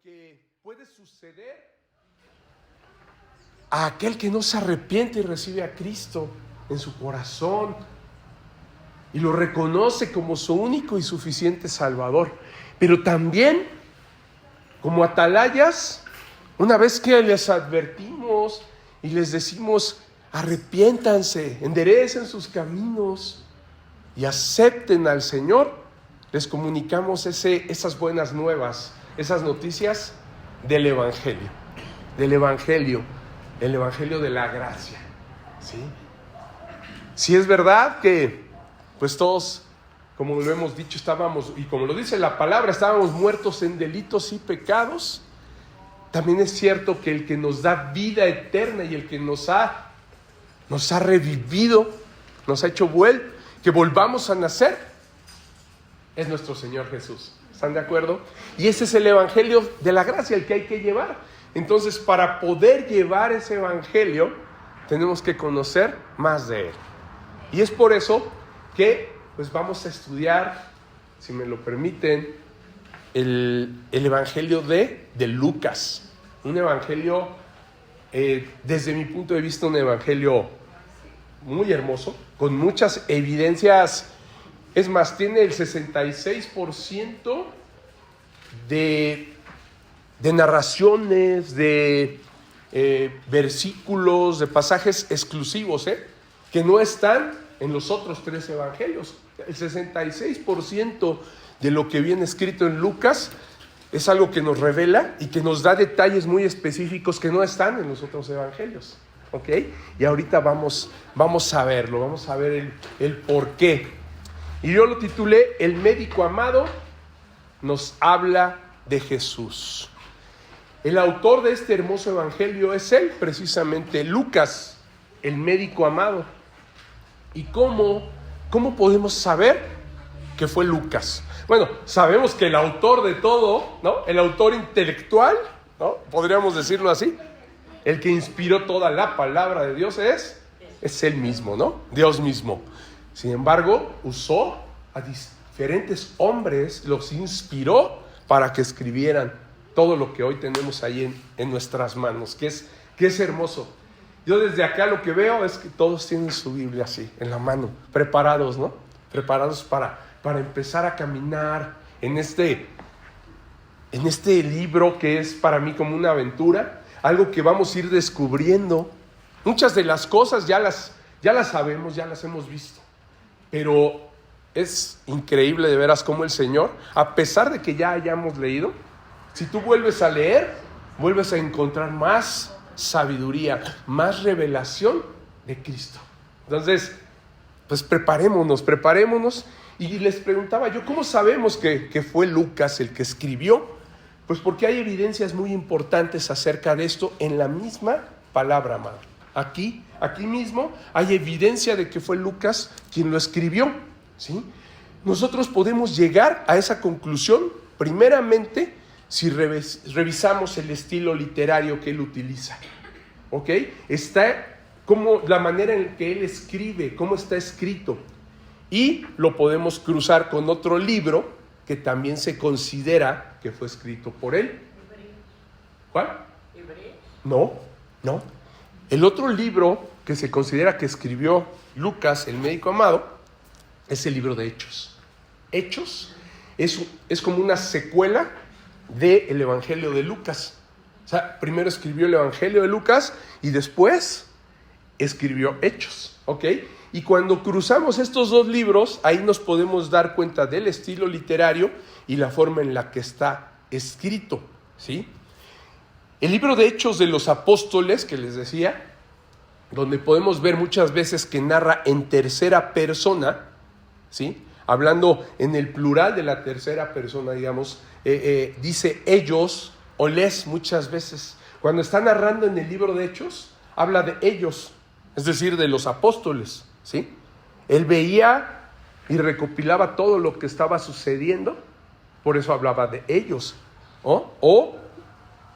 que puede suceder a aquel que no se arrepiente y recibe a Cristo en su corazón y lo reconoce como su único y suficiente Salvador. Pero también, como atalayas, una vez que les advertimos y les decimos: arrepiéntanse, enderecen sus caminos y acepten al Señor, les comunicamos esas buenas nuevas, esas noticias del Evangelio, el Evangelio de la gracia, ¿sí? Sí, es verdad que pues todos, como lo hemos dicho, estábamos, y como lo dice la palabra, estábamos muertos en delitos y pecados. También es cierto que el que nos da vida eterna y el que nos ha revivido, nos ha hecho que volvamos a nacer, es nuestro Señor Jesús. ¿Están de acuerdo? Y ese es el Evangelio de la gracia, el que hay que llevar. Entonces, para poder llevar ese Evangelio, tenemos que conocer más de Él. Y es por eso que pues vamos a estudiar, si me lo permiten, el Evangelio de Lucas. Un Evangelio, desde mi punto de vista, un Evangelio muy hermoso, con muchas evidencias. Es más, tiene el 66% de narraciones, de versículos, de pasajes exclusivos, que no están en los otros 3 evangelios. El 66% de lo que viene escrito en Lucas es algo que nos revela y que nos da detalles muy específicos que no están en los otros evangelios, ¿ok? Y ahorita vamos a verlo, vamos a ver el por qué. Y yo lo titulé: El médico amado nos habla de Jesús. El autor de este hermoso evangelio es él, precisamente Lucas, el médico amado. ¿Y cómo podemos saber que fue Lucas? Bueno, sabemos que el autor de todo, ¿no? El autor intelectual, ¿no? Podríamos decirlo así. El que inspiró toda la palabra de Dios es él mismo, ¿no? Dios mismo. Sin embargo, usó a diferentes hombres, los inspiró para que escribieran todo lo que hoy tenemos ahí en nuestras manos, que es hermoso. Yo desde acá lo que veo es que todos tienen su Biblia así, en la mano, preparados, ¿no? Preparados para empezar a caminar en este libro que es para mí como una aventura, algo que vamos a ir descubriendo. Muchas de las cosas ya las sabemos, ya las hemos visto, pero es increíble de veras cómo el Señor, a pesar de que ya hayamos leído, si tú vuelves a leer, vuelves a encontrar más sabiduría, más revelación de Cristo. Entonces, pues preparémonos. Y les preguntaba yo, ¿cómo sabemos que fue Lucas el que escribió? Pues porque hay evidencias muy importantes acerca de esto en la misma palabra, amado. Aquí mismo hay evidencia de que fue Lucas quien lo escribió, ¿sí? Nosotros podemos llegar a esa conclusión primeramente si revisamos el estilo literario que él utiliza, ¿ok? Está como la manera en que él escribe, cómo está escrito, y lo podemos cruzar con otro libro que también se considera que fue escrito por él. ¿Cuál? No. El otro libro que se considera que escribió Lucas, el médico amado, es el libro de Hechos. Hechos es como una secuela del Evangelio de Lucas. O sea, primero escribió el Evangelio de Lucas y después escribió Hechos, ¿ok? Y cuando cruzamos estos 2 libros, ahí nos podemos dar cuenta del estilo literario y la forma en la que está escrito, ¿sí? El libro de Hechos de los Apóstoles, que les decía, donde podemos ver muchas veces que narra en tercera persona, ¿sí? Hablando en el plural de la tercera persona, digamos, dice ellos o les muchas veces. Cuando está narrando en el libro de Hechos, habla de ellos, es decir, de los apóstoles, ¿sí? Él veía y recopilaba todo lo que estaba sucediendo, por eso hablaba de ellos, ¿no? O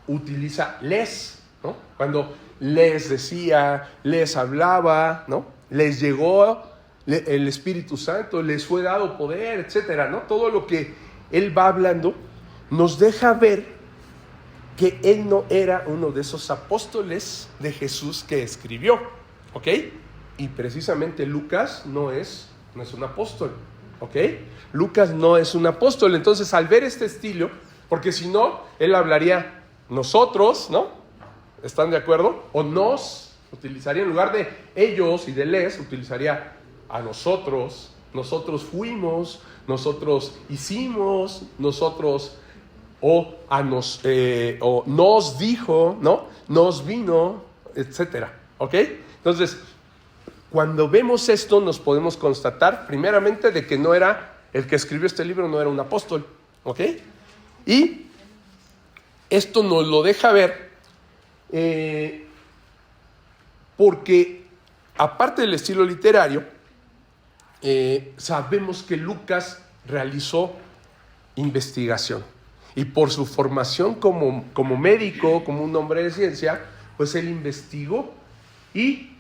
utiliza les, ¿no? Cuando les decía, les hablaba, ¿no? Les llegó el Espíritu Santo, les fue dado poder, etcétera, ¿no? Todo lo que él va hablando nos deja ver que él no era uno de esos apóstoles de Jesús que escribió, ¿ok? Y precisamente Lucas no es un apóstol, ¿ok? Lucas no es un apóstol. Entonces, al ver este estilo, porque si no, él hablaría nosotros, ¿no? ¿Están de acuerdo? O nos, utilizaría en lugar de ellos y de les, utilizaría a nosotros. Nosotros fuimos, nosotros hicimos, nosotros, o nos dijo, ¿no? Nos vino, etcétera, ¿ok? Entonces, cuando vemos esto, nos podemos constatar, primeramente, de que no era, el que escribió este libro no era un apóstol, ¿ok? Y esto nos lo deja ver, porque, aparte del estilo literario, sabemos que Lucas realizó investigación. Y por su formación como médico, como un hombre de ciencia, pues él investigó y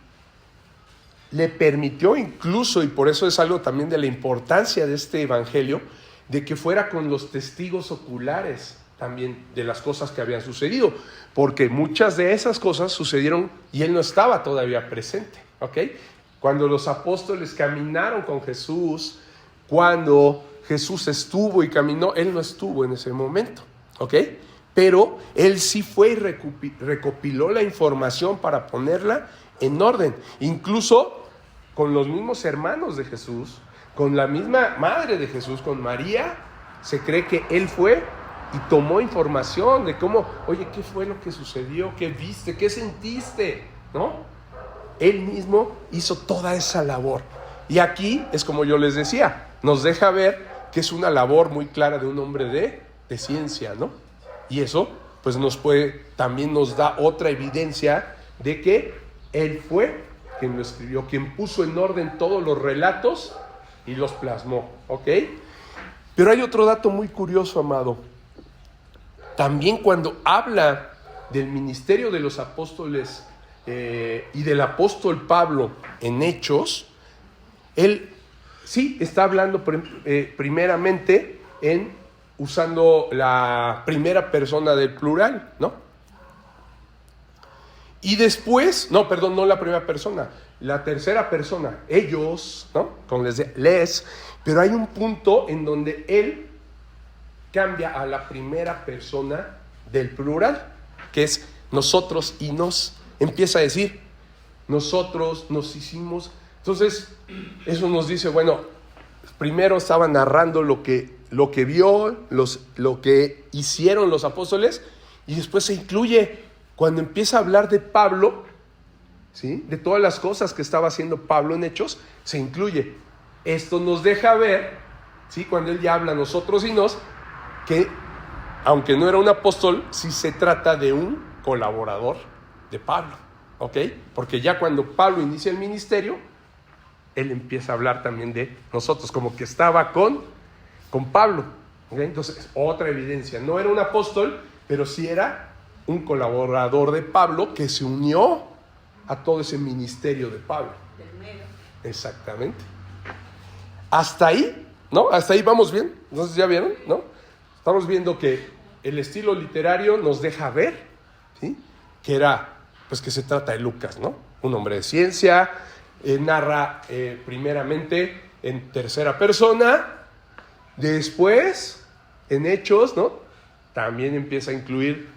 le permitió incluso, y por eso es algo también de la importancia de este evangelio, de que fuera con los testigos oculares también de las cosas que habían sucedido, porque muchas de esas cosas sucedieron y él no estaba todavía presente, ¿ok? Cuando los apóstoles caminaron con Jesús, cuando Jesús estuvo y caminó, él no estuvo en ese momento, ¿ok? Pero él sí fue y recopiló la información para ponerla en orden, incluso con los mismos hermanos de Jesús, con la misma madre de Jesús, con María. Se cree que él fue y tomó información de cómo, oye, ¿qué fue lo que sucedió? ¿Qué viste? ¿Qué sentiste? ¿No? Él mismo hizo toda esa labor. Y aquí es como yo les decía, nos deja ver que es una labor muy clara de un hombre de ciencia, ¿no? Y eso, pues también nos da otra evidencia de que él fue quien lo escribió, quien puso en orden todos los relatos y los plasmó, ¿ok? Pero hay otro dato muy curioso, amado. También cuando habla del ministerio de los apóstoles y del apóstol Pablo en Hechos, él sí está hablando primeramente usando la primera persona del plural, ¿no? Y después, no la primera persona, la tercera persona, ellos, ¿no? Como les, pero hay un punto en donde él cambia a la primera persona del plural, que es nosotros y nos. Empieza a decir, nosotros nos hicimos. Entonces, eso nos dice, bueno, primero estaba narrando lo que vio, lo que hicieron los apóstoles, y después se incluye, cuando empieza a hablar de Pablo, ¿sí? De todas las cosas que estaba haciendo Pablo en Hechos, se incluye. Esto nos deja ver, ¿sí? Cuando él ya habla nosotros y nos, que aunque no era un apóstol, sí se trata de un colaborador de Pablo, ¿ok? Porque ya cuando Pablo inicia el ministerio, él empieza a hablar también de nosotros, como que estaba con Pablo, ¿okay? Entonces, otra evidencia, no era un apóstol, pero sí era un colaborador de Pablo que se unió a todo ese ministerio de Pablo. Exactamente. Hasta ahí, ¿no? Hasta ahí vamos bien. Entonces, ¿ya vieron? ¿No? Estamos viendo que el estilo literario nos deja ver, ¿sí? Que era, pues que se trata de Lucas, ¿no? Un hombre de ciencia, narra primeramente en tercera persona, después en Hechos, ¿no? También empieza a incluir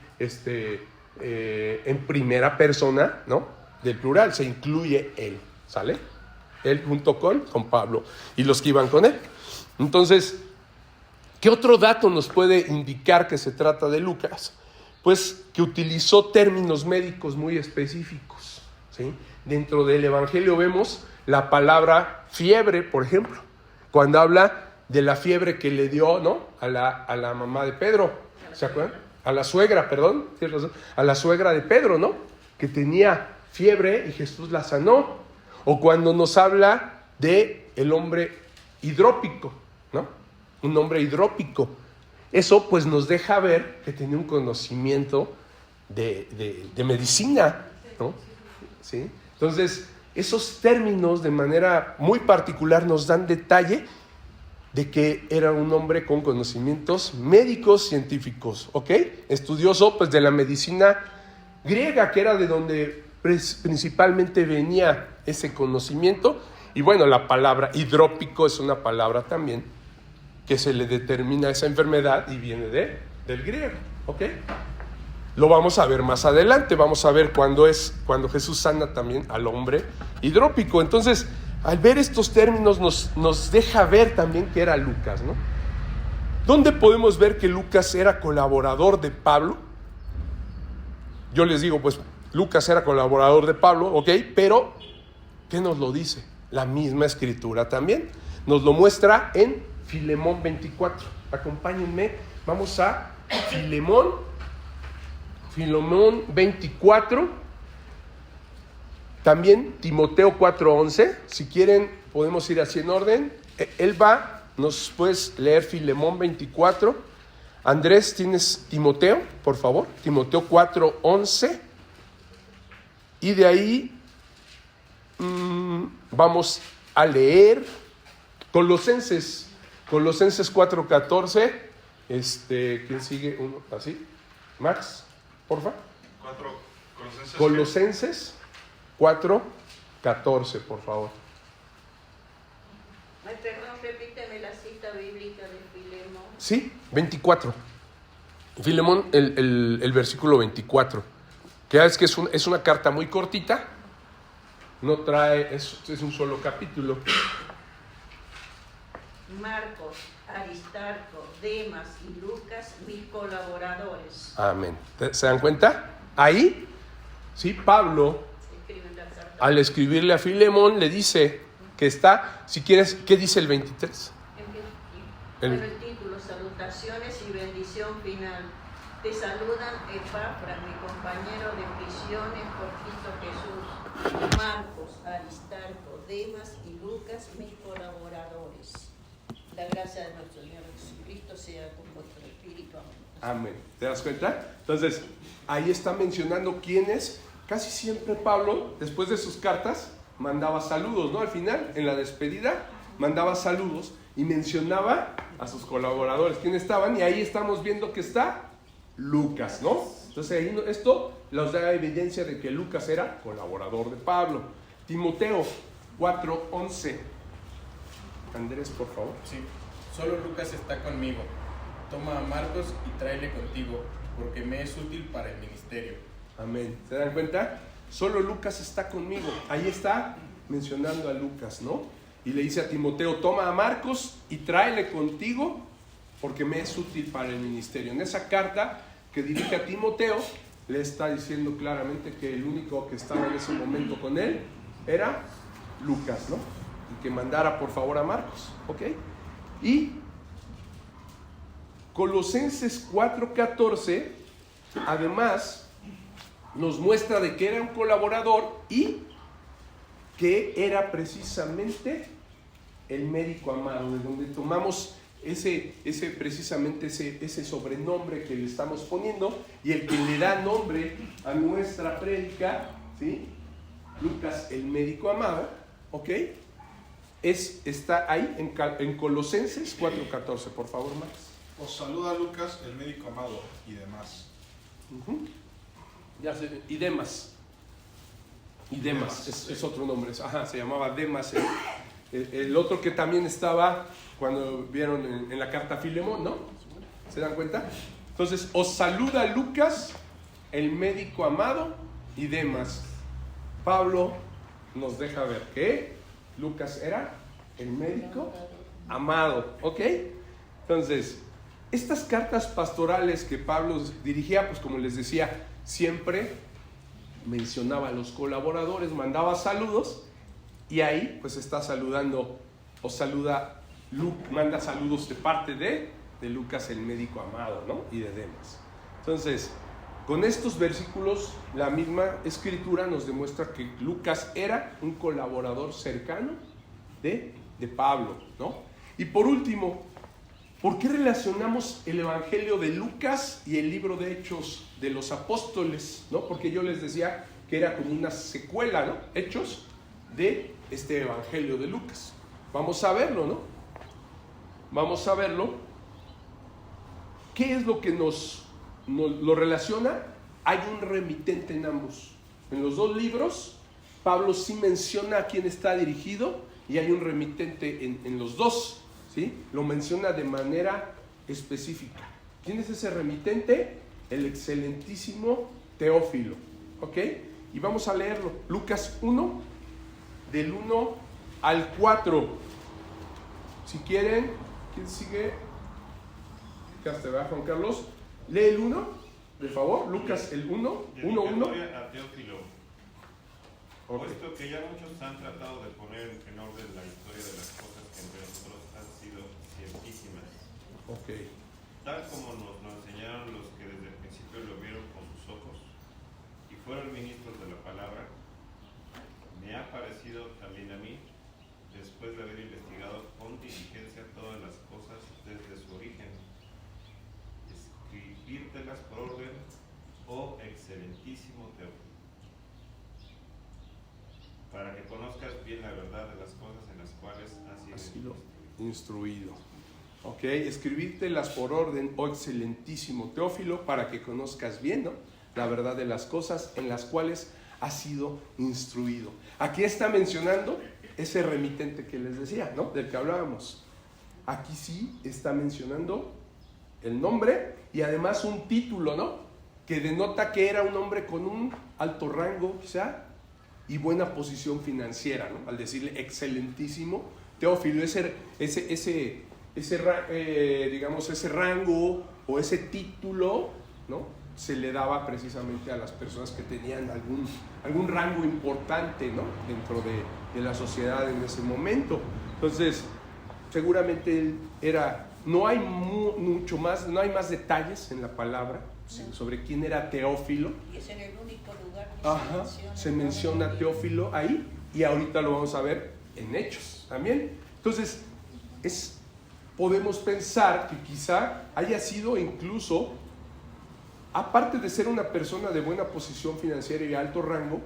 en primera persona, ¿no? Del plural, se incluye él, ¿sale? Él junto con Pablo y los que iban con él. Entonces, ¿qué otro dato nos puede indicar que se trata de Lucas? Pues que utilizó términos médicos muy específicos, ¿sí? Dentro del Evangelio vemos la palabra fiebre, por ejemplo, cuando habla de la fiebre que le dio, ¿no? a la mamá de Pedro, ¿se acuerdan? A la suegra, perdón, a la suegra de Pedro, ¿no? Que tenía fiebre y Jesús la sanó. O cuando nos habla de el hombre hidrópico, ¿no? Un hombre hidrópico. Eso pues nos deja ver que tenía un conocimiento de medicina, ¿no? ¿Sí? Entonces, esos términos de manera muy particular nos dan detalle de que era un hombre con conocimientos médicos científicos, ¿ok? Estudioso pues de la medicina griega, que era de donde principalmente venía ese conocimiento. Y bueno, la palabra hidrópico es una palabra también que se le determina a esa enfermedad y viene del griego, ¿ok? Lo vamos a ver más adelante, vamos a ver cuando Jesús sana también al hombre hidrópico. Entonces, al ver estos términos nos deja ver también que era Lucas, ¿no? ¿Dónde podemos ver que Lucas era colaborador de Pablo? Yo les digo, pues Lucas era colaborador de Pablo, ¿ok? Pero, ¿qué nos lo dice? La misma escritura también. Nos lo muestra en Filemón 24. Acompáñenme, vamos a Filemón 24. También Timoteo 4:11, si quieren podemos ir así en orden. Nos puedes leer Filemón 24. Andrés, ¿tienes Timoteo, por favor? Timoteo 4:11. Y de ahí vamos a leer Colosenses 4:14. ¿Quién sigue? Uno, así. Max, porfa. Colosenses 4:14, por favor. Perdón, repíteme la cita bíblica de Filemón. Sí, 24. Filemón, el versículo 24. Que es que es una carta muy cortita. No trae, es un solo capítulo. Marcos, Aristarco, Demas y Lucas, mis colaboradores. Amén. ¿Se dan cuenta? Ahí, sí, Pablo, al escribirle a Filemón, le dice que está, si quieres, ¿qué dice el 23? El título, salutaciones y bendición final. Te saludan Epafras, mi compañero de prisiones por Cristo Jesús, Marcos, Aristarco, Demas y Lucas, mis colaboradores. La gracia de nuestro Señor Jesucristo sea con vuestro espíritu. Amén. ¿Te das cuenta? Entonces, ahí está mencionando quiénes. Casi siempre Pablo, después de sus cartas, mandaba saludos, ¿no? Al final, en la despedida, mandaba saludos y mencionaba a sus colaboradores, quiénes estaban, y ahí estamos viendo que está Lucas, ¿no? Entonces, ahí esto nos da evidencia de que Lucas era colaborador de Pablo. Timoteo 4:11. Andrés, por favor. Sí, solo Lucas está conmigo. Toma a Marcos y tráele contigo, porque me es útil para el ministerio. Amén. ¿Se dan cuenta? Solo Lucas está conmigo. Ahí está mencionando a Lucas, ¿no? Y le dice a Timoteo, toma a Marcos y tráele contigo, porque me es útil para el ministerio. En esa carta que dirige a Timoteo, le está diciendo claramente que el único que estaba en ese momento con él era Lucas, ¿no? Y que mandara por favor a Marcos, ¿ok? Y Colosenses 4:14, además, nos muestra de que era un colaborador y que era precisamente el médico amado, de donde tomamos precisamente ese sobrenombre que le estamos poniendo, y el que le da nombre a nuestra prédica, ¿sí? Lucas, el médico amado, ¿ok? Está ahí en Colosenses 4:14, por favor, Max. Os saluda Lucas, el médico amado, y demás. Ya sé, y Demas. Es otro nombre. Ajá, se llamaba Demas. El otro que también estaba cuando vieron en la carta a Filemón, ¿no? ¿Se dan cuenta? Entonces, os saluda Lucas, el médico amado, y Demas. Pablo nos deja ver que Lucas era el médico amado, ¿ok? Entonces, estas cartas pastorales que Pablo dirigía, pues como les decía, siempre mencionaba a los colaboradores, mandaba saludos, y ahí pues está saludando, manda saludos de parte de Lucas, el médico amado, ¿no? Y de Demas. Entonces, con estos versículos, la misma escritura nos demuestra que Lucas era un colaborador cercano de Pablo, ¿no? Y por último, ¿por qué relacionamos el Evangelio de Lucas y el libro de Hechos de los Apóstoles? ¿No? Porque yo les decía que era como una secuela, ¿no? Hechos de este Evangelio de Lucas. Vamos a verlo, ¿no? vamos a verlo. ¿Qué es lo que nos lo relaciona? Hay un remitente en ambos. En los dos libros, Pablo sí menciona a quién está dirigido y hay un remitente en los dos, ¿sí? Lo menciona de manera específica. ¿Quién es ese remitente? El excelentísimo Teófilo, ¿ok? Y vamos a leerlo. Lucas 1, del 1 al 4. Si quieren, ¿quién sigue? Ya te va, Juan Carlos. Lee el 1, de favor. Lucas el 1, 1. A Teófilo. Okay. Puesto que ya muchos han tratado de poner en orden la historia de las cosas que entre nosotros han sido ciertísimas. Ok. Tal como nos lo enseñaron los que desde el principio lo vieron con sus ojos y fueron ministros de la palabra, me ha parecido también a mí, después de haber investigado con diligencia todas las cosas desde su origen, escribírtelas por orden, oh excelentísimo Teófilo, para que conozcas bien la verdad de las cosas en las cuales has sido instruido. Ok, escribírtelas por orden, oh excelentísimo Teófilo, para que conozcas bien, ¿no?, la verdad de las cosas en las cuales has sido instruido. Aquí está mencionando ese remitente que les decía, ¿no?, del que hablábamos. Aquí sí está mencionando el nombre y además un título, ¿no?, que denota que era un hombre con un alto rango, quizá, y buena posición financiera, ¿no?, al decirle excelentísimo Teófilo. Digamos, ese rango o ese título, ¿no?, se le daba precisamente a las personas que tenían algún rango importante, ¿no?, dentro de la sociedad en ese momento. Entonces, seguramente él era, no hay mucho más, no hay más detalles en la palabra sobre quién era Teófilo. Y es en el único lugar que se menciona Teófilo ahí, y ahorita lo vamos a ver en Hechos también. Entonces, podemos pensar que quizá haya sido incluso, aparte de ser una persona de buena posición financiera y alto rango,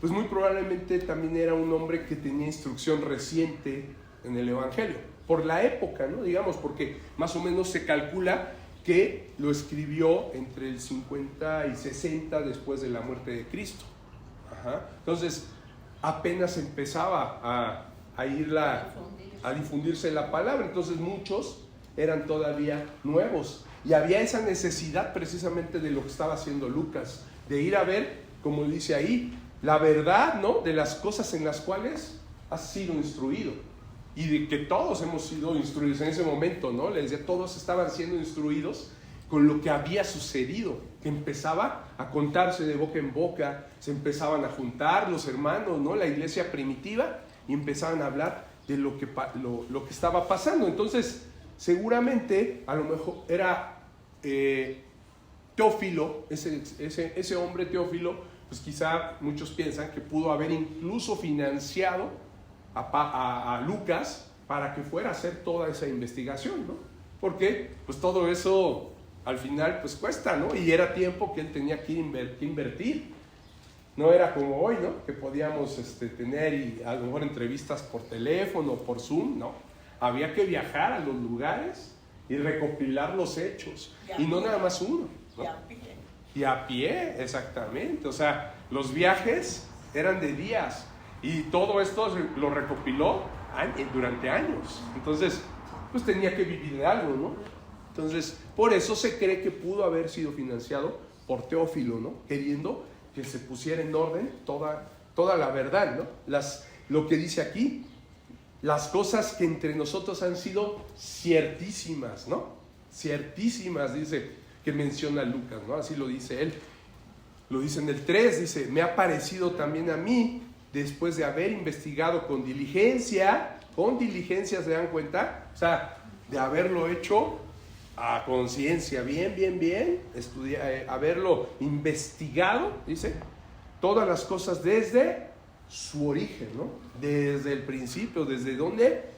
pues muy probablemente también era un hombre que tenía instrucción reciente en el Evangelio, por la época, ¿no?, digamos, porque más o menos se calcula que lo escribió entre el 50 y 60 después de la muerte de Cristo. Entonces, apenas empezaba a difundirse la palabra, entonces muchos eran todavía nuevos y había esa necesidad precisamente de lo que estaba haciendo Lucas, de ir a ver, como dice ahí, la verdad, ¿no?, de las cosas en las cuales has sido instruido, y de que todos hemos sido instruidos en ese momento, ¿no? Les decía, todos estaban siendo instruidos con lo que había sucedido, que empezaba a contarse de boca en boca, se empezaban a juntar los hermanos, ¿no?, la iglesia primitiva, y empezaban a hablar de lo que estaba pasando. Entonces, seguramente, a lo mejor era Teófilo, ese hombre Teófilo, pues quizá muchos piensan que pudo haber incluso financiado a Lucas para que fuera a hacer toda esa investigación, ¿no? Porque pues todo eso al final pues cuesta, ¿no? Y era tiempo que él tenía que invertir. No era como hoy, ¿no?, que podíamos tener y a lo mejor entrevistas por teléfono, por Zoom, ¿no? Había que viajar a los lugares y recopilar los hechos, y no nada más uno, ¿no? Y a pie, exactamente. O sea, los viajes eran de días y todo esto lo recopiló durante años. Entonces, pues tenía que vivir de algo, ¿no? Entonces, por eso se cree que pudo haber sido financiado por Teófilo, ¿no?, queriendo que se pusiera en orden toda la verdad, ¿no? Lo que dice aquí, las cosas que entre nosotros han sido ciertísimas, ¿no? Ciertísimas, dice, que menciona Lucas, ¿no? Así lo dice él. Lo dice en el 3, dice, me ha parecido también a mí, después de haber investigado con diligencia, ¿se dan cuenta? O sea, de haberlo hecho a conciencia, bien, haberlo investigado, dice, todas las cosas desde su origen, ¿no? Desde el principio, desde donde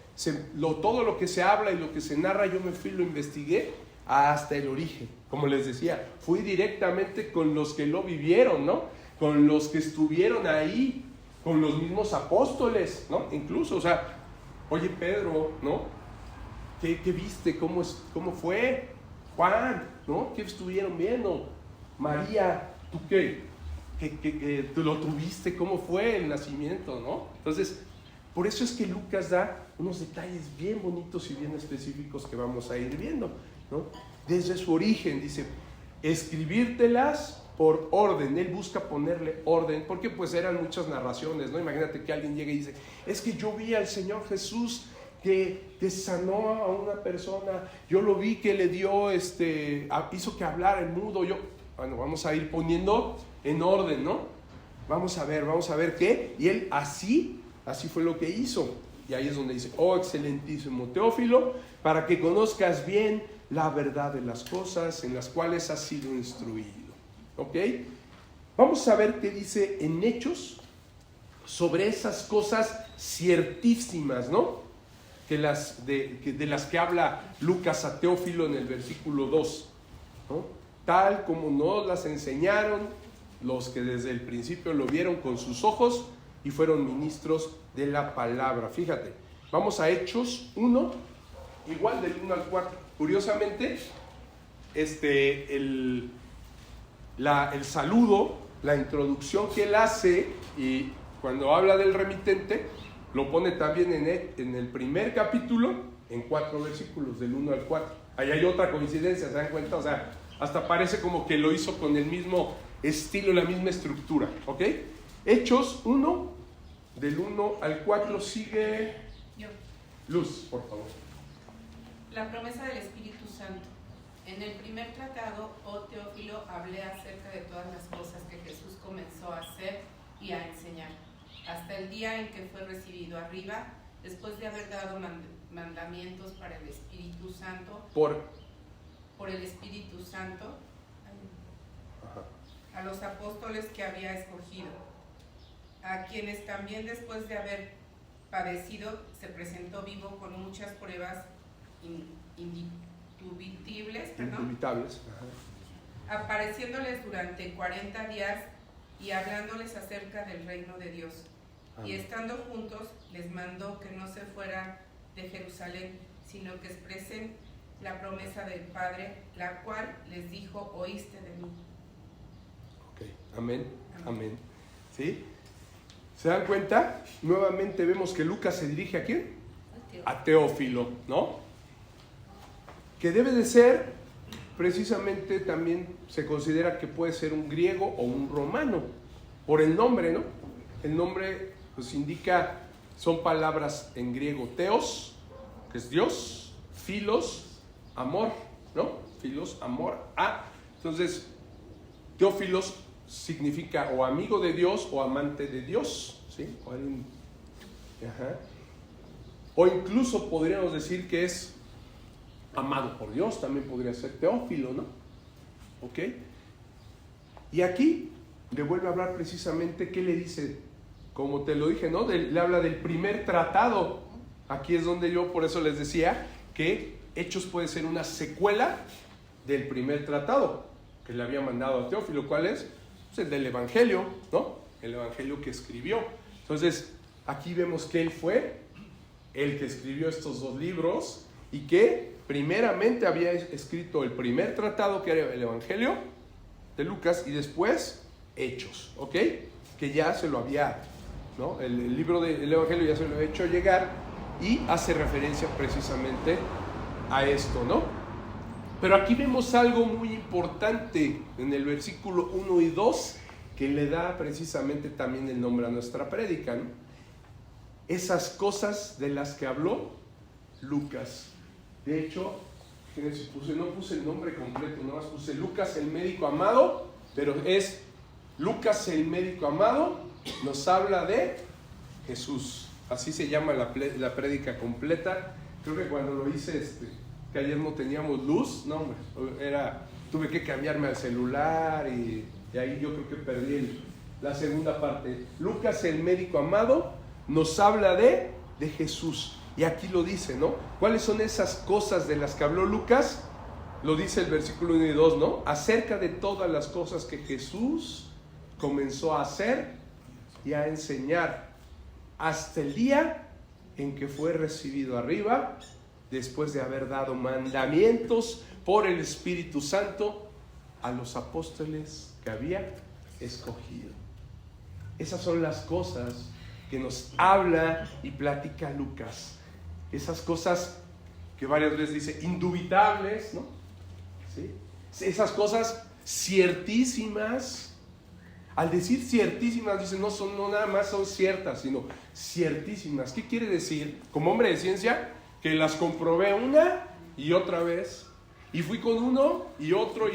todo lo que se habla y lo que se narra, yo me fui, lo investigué hasta el origen. Como les decía, fui directamente con los que lo vivieron, ¿no?, con los que estuvieron ahí, con los mismos apóstoles, ¿no?, incluso, o sea, oye Pedro, ¿no?, ¿Qué viste? ¿Cómo fue? Juan, ¿no? ¿Qué estuvieron viendo? María, ¿tú qué? ¿Que tú lo tuviste? ¿Cómo fue el nacimiento, no? Entonces, por eso es que Lucas da unos detalles bien bonitos y bien específicos que vamos a ir viendo, ¿no? Desde su origen, dice, escribírtelas por orden. Él busca ponerle orden, porque pues eran muchas narraciones, ¿no? Imagínate que alguien llegue y dice, es que yo vi al Señor Jesús que sanó a una persona, yo lo vi que le dio, hizo que hablara el mudo. Bueno, vamos a ir poniendo en orden, ¿no? Vamos a ver qué. Y él así fue lo que hizo. Y ahí es donde dice, oh excelentísimo Teófilo, para que conozcas bien la verdad de las cosas en las cuales has sido instruido. ¿Ok? Vamos a ver qué dice en Hechos sobre esas cosas ciertísimas, ¿no? De las que habla Lucas a Teófilo en el versículo 2, ¿no? Tal como nos las enseñaron los que desde el principio lo vieron con sus ojos y fueron ministros de la palabra. Fíjate, vamos a Hechos 1, igual del 1 al 4. Curiosamente, el saludo, la introducción que él hace, y cuando habla del remitente, lo pone también en el primer capítulo, en 4 versículos, del 1 al 4. Ahí hay otra coincidencia, ¿se dan cuenta? O sea, hasta parece como que lo hizo con el mismo estilo, la misma estructura, ¿ok? Hechos 1, del 1 al 4, sigue yo. Luz, por favor. La promesa del Espíritu Santo. En el primer tratado, oh Teófilo, hablé acerca de todas las cosas que Jesús comenzó a hacer y a enseñar, hasta el día en que fue recibido arriba, después de haber dado mandamientos para el Espíritu Santo, por el Espíritu Santo, a los apóstoles que había escogido, a quienes también después de haber padecido se presentó vivo con muchas pruebas indubitables, apareciéndoles durante 40 días y hablándoles acerca del reino de Dios. Y estando juntos, les mandó que no se fueran de Jerusalén, sino que expresen la promesa del Padre, la cual les dijo, oíste de mí. Ok, amén. ¿Sí? ¿Se dan cuenta? Nuevamente vemos que Lucas se dirige ¿a quién? A Teófilo, ¿no? Que debe de ser, precisamente también se considera que puede ser un griego o un romano, por el nombre, ¿no? El nombre pues indica, son palabras en griego, teos, que es Dios, filos, amor, ¿no? Filos, amor, entonces, Teófilos significa o amigo de Dios o amante de Dios, ¿sí? O incluso podríamos decir que es amado por Dios, también podría ser Teófilo, ¿no? ¿Ok? Y aquí le vuelve a hablar precisamente, ¿qué le dice? Como te lo dije, ¿no? Le habla del primer tratado. Aquí es donde yo por eso les decía que Hechos puede ser una secuela del primer tratado que le había mandado a Teófilo. ¿Cuál es? Pues el del Evangelio, ¿no? El Evangelio que escribió. Entonces, aquí vemos que él fue el que escribió estos 2 libros y que primeramente había escrito el primer tratado, que era el Evangelio de Lucas, y después Hechos, ¿ok? Que ya se lo había, ¿no? El libro del Evangelio ya se lo había hecho llegar y hace referencia precisamente a esto, ¿no? Pero aquí vemos algo muy importante en el versículo 1 y 2 que le da precisamente también el nombre a nuestra prédica, ¿no? Esas cosas de las que habló Lucas. De hecho, no puse el nombre completo, nada más puse Lucas el médico amado, pero es Lucas el médico amado, nos habla de Jesús. Así se llama la prédica completa. Creo que cuando lo hice, que ayer no teníamos luz, no hombre, tuve que cambiarme al celular y ahí yo creo que perdí la segunda parte. Lucas el médico amado nos habla de Jesús. Y aquí lo dice, ¿no? ¿Cuáles son esas cosas de las que habló Lucas? Lo dice el versículo 1 y 2, ¿no? Acerca de todas las cosas que Jesús comenzó a hacer y a enseñar hasta el día en que fue recibido arriba después de haber dado mandamientos por el Espíritu Santo a los apóstoles que había escogido. Esas son las cosas que nos habla y platica Lucas. Esas cosas que varias veces dice indubitables, ¿no? ¿Sí? Esas cosas ciertísimas. Al decir ciertísimas, dice, no nada más son ciertas, sino ciertísimas. ¿Qué quiere decir? Como hombre de ciencia, que las comprobé una y otra vez, y fui con uno y otro,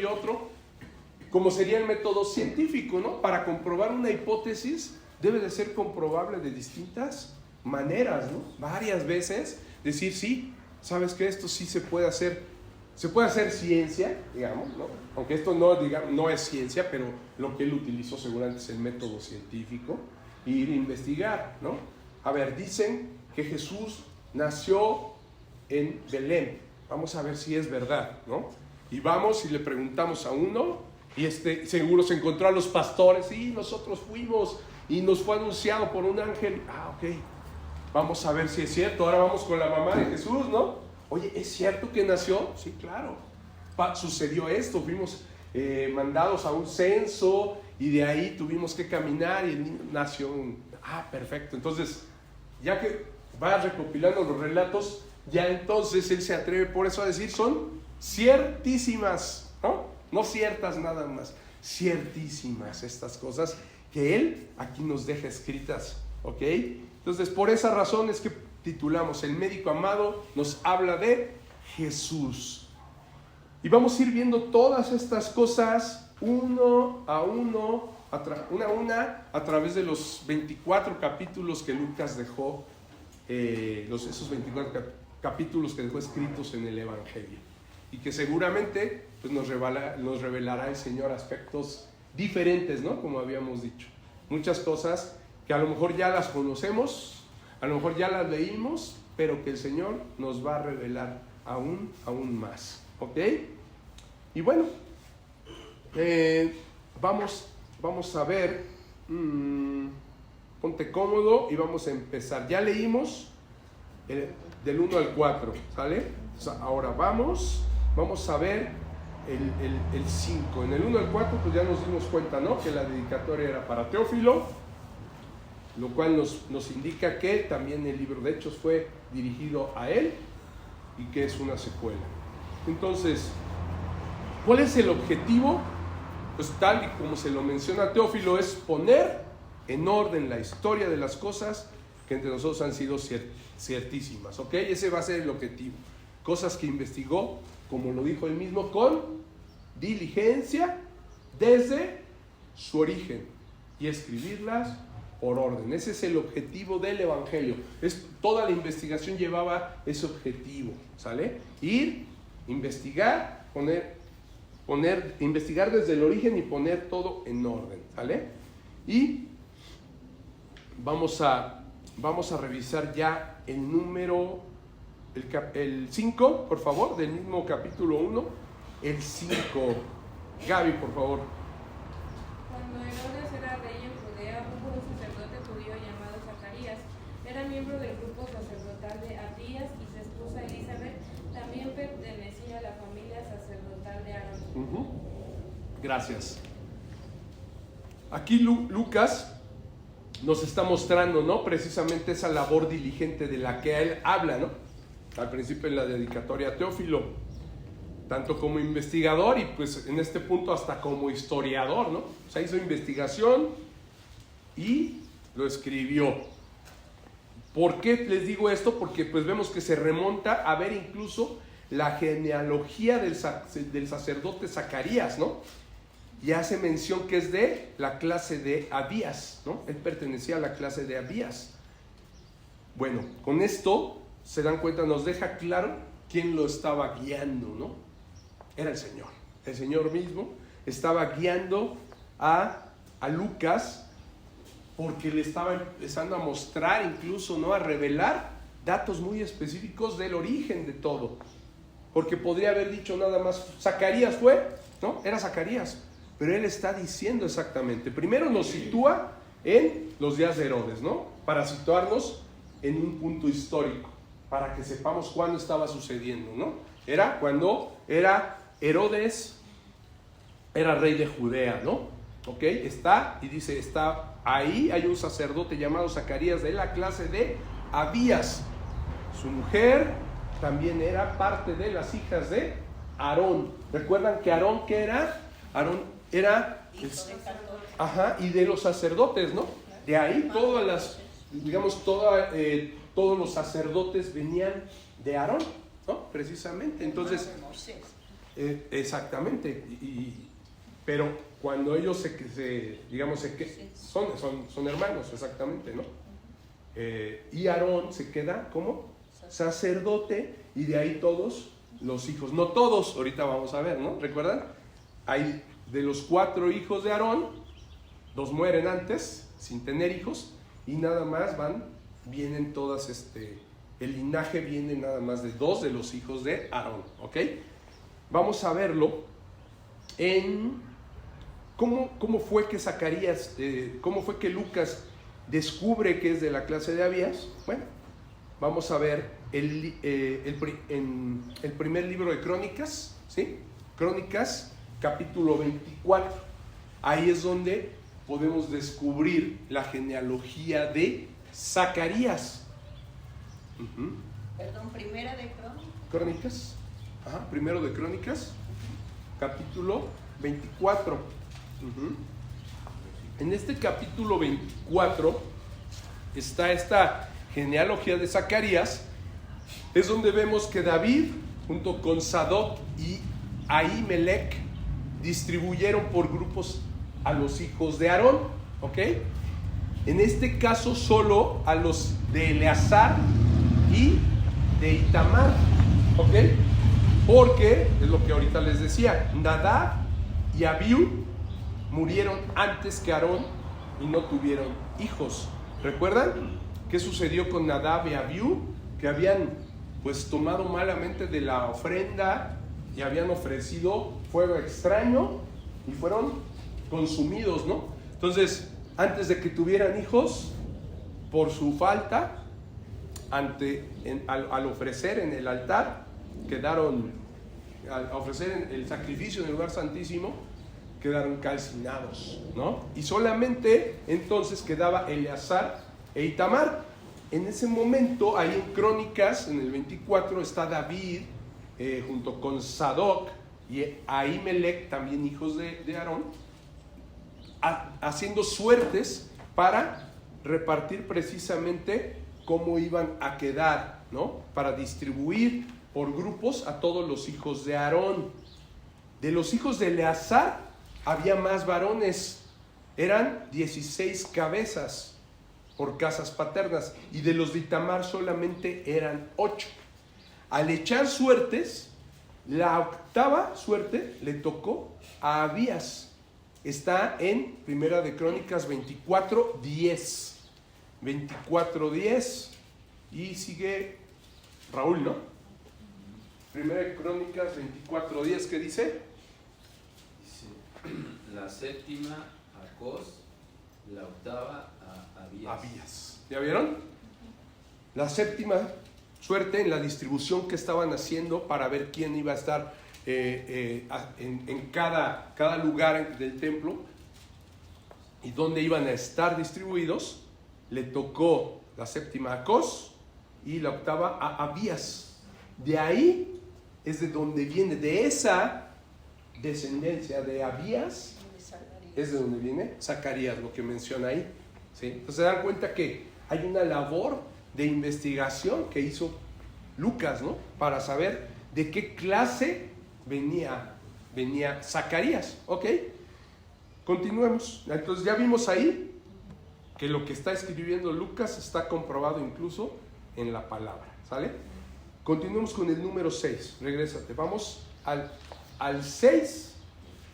como sería el método científico, ¿no? Para comprobar una hipótesis, debe de ser comprobable de distintas maneras, ¿no? Varias veces, decir, sí, ¿sabes qué? Esto sí se puede hacer ciencia, digamos, ¿no? Aunque esto no es ciencia, pero lo que él utilizó seguramente es el método científico, e ir a investigar, ¿no? A ver, dicen que Jesús nació en Belén. Vamos a ver si es verdad, ¿no? Y vamos y le preguntamos a uno, y seguro se encontró a los pastores, y nosotros fuimos, y nos fue anunciado por un ángel. Ok, vamos a ver si es cierto. Ahora vamos con la mamá de Jesús, ¿no? Oye, ¿es cierto que nació? Sí, claro. Sucedió esto, fuimos mandados a un censo y de ahí tuvimos que caminar y el niño nació. Perfecto. Entonces, ya que va recopilando los relatos, ya entonces él se atreve por eso a decir, son ciertísimas, ¿no? No ciertas nada más, ciertísimas estas cosas que él aquí nos deja escritas, ¿ok? Entonces, por esa razón es que titulamos El médico amado nos habla de Jesús. Y vamos a ir viendo todas estas cosas uno a uno, una a una, a través de los 24 capítulos que Lucas dejó, esos 24 capítulos que dejó escritos en el Evangelio. Y que seguramente pues, nos revelará el Señor aspectos diferentes, ¿no? Como habíamos dicho. Muchas cosas que a lo mejor ya las conocemos, a lo mejor ya las leímos, pero que el Señor nos va a revelar aún más, ¿ok? Y bueno, vamos a ver, ponte cómodo y vamos a empezar. Ya leímos del 1 al 4, ¿sale? O sea, ahora vamos a ver el 5. En el 1 al 4 pues ya nos dimos cuenta, ¿no? Que la dedicatoria era para Teófilo, lo cual nos indica que también el libro de Hechos fue dirigido a él y que es una secuela. Entonces, ¿cuál es el objetivo? Pues tal y como se lo menciona Teófilo, es poner en orden la historia de las cosas que entre nosotros han sido ciertísimas, ¿ok? Ese va a ser el objetivo. Cosas que investigó, como lo dijo él mismo, con diligencia desde su origen y escribirlas por orden. Ese es el objetivo del Evangelio. Toda la investigación llevaba ese objetivo, ¿sale? Ir, investigar, investigar desde el origen y poner todo en orden, ¿sale? Y vamos a revisar ya el número, el 5, por favor, del mismo capítulo 1, el 5. Gaby, por favor. Cuando Herodes era rey en Judea, hubo un sacerdote judío llamado Zacarías. Era miembro del grupo sacerdotal de Abías y su esposa Elizabeth también pertenecía a la familia sacerdotal de Aarón. Gracias. Aquí Lucas nos está mostrando, ¿no? Precisamente esa labor diligente de la que él habla, ¿no? Al principio en la dedicatoria a Teófilo, tanto como investigador y pues en este punto hasta como historiador, ¿no? O sea, hizo investigación y lo escribió. ¿Por qué les digo esto? Porque pues vemos que se remonta a ver incluso la genealogía del sacerdote Zacarías, ¿no? Y hace mención que es de la clase de Abías, ¿no? Él pertenecía a la clase de Abías. Bueno, con esto se dan cuenta, nos deja claro quién lo estaba guiando, ¿no? Era el Señor. El Señor mismo estaba guiando a Lucas porque le estaba empezando a mostrar incluso, ¿no? A revelar datos muy específicos del origen de todo. Porque podría haber dicho nada más, Zacarías fue, ¿no? Era Zacarías. Pero él está diciendo exactamente. Primero nos sitúa en los días de Herodes, ¿no? Para situarnos en un punto histórico. para que sepamos cuándo estaba sucediendo, ¿no? Era cuando era Herodes, era rey de Judea, ¿no? ¿Ok? Está, y dice, está ahí, hay un sacerdote llamado Zacarías de la clase de Abías. Su mujer también era parte de las hijas de Aarón. ¿Recuerdan que Aarón qué era? Aarón era, y de los sacerdotes, ¿no? De ahí todas las, digamos, todos los sacerdotes venían de Aarón, ¿no? Precisamente. Entonces, exactamente. Pero cuando ellos son hermanos, exactamente, ¿no? Y Aarón se queda como sacerdote, y de ahí todos los hijos, no todos, ahorita vamos a ver, ¿no? ¿Recuerdan? Hay de los 4 hijos de Aarón, 2 mueren antes, sin tener hijos, y nada más vienen todas, el linaje viene nada más de 2 de los hijos de Aarón, ¿ok? Vamos a verlo en cómo fue que Zacarías, cómo fue que Lucas descubre que es de la clase de Abías. Bueno, vamos a ver en el primer libro de Crónicas, ¿sí? Crónicas, capítulo 24. Ahí es donde podemos descubrir la genealogía de Zacarías. Perdón, primera de Crónicas. Primero de Crónicas, capítulo 24. En este capítulo 24 está esta genealogía de Zacarías. Es donde vemos que David, junto con Sadoc y Ahimelech, distribuyeron por grupos a los hijos de Aarón, ¿ok? En este caso solo a los de Eleazar y de Itamar, ¿ok? Porque, es lo que ahorita les decía, Nadab y Abiú murieron antes que Aarón y no tuvieron hijos. ¿Recuerdan qué sucedió con Nadab y Abiú? Que habían pues tomado malamente de la ofrenda y habían ofrecido fuego extraño y fueron consumidos, ¿no? Entonces, antes de que tuvieran hijos, por su falta, al ofrecer en el altar, al ofrecer el sacrificio en el lugar santísimo, quedaron calcinados, ¿no? Y solamente entonces quedaba Eleazar e Itamar. En ese momento, ahí en Crónicas, en el 24, está David junto con Sadoc y Ahimelech, también hijos de Aarón, haciendo suertes para repartir precisamente cómo iban a quedar, ¿no? Para distribuir por grupos a todos los hijos de Aarón. De los hijos de Eleazar había más varones, eran 16 cabezas por casas paternas, y de los de Itamar solamente eran 8. Al echar suertes, la 8ª suerte le tocó a Abías. Está en Primera de Crónicas 24:10. 24:10. Y sigue Raúl, ¿no? Primera de Crónicas 24:10, ¿qué dice? Dice, la 7ª a Cos, la 8ª a Abías. ¿Ya vieron? La 7ª suerte en la distribución que estaban haciendo para ver quién iba a estar en cada lugar del templo y dónde iban a estar distribuidos. Le tocó la 7ª a Cos y la 8ª a Abías. De ahí es de donde viene, de esa descendencia de Abías, es de donde viene Zacarías, lo que menciona ahí, ¿sí? Entonces se dan cuenta que hay una labor de investigación que hizo Lucas, ¿no? Para saber de qué clase venía Zacarías, ¿ok? Continuemos. Entonces ya vimos ahí que lo que está escribiendo Lucas está comprobado incluso en la palabra, ¿sale? Continuemos con el número 6, regrésate, vamos al 6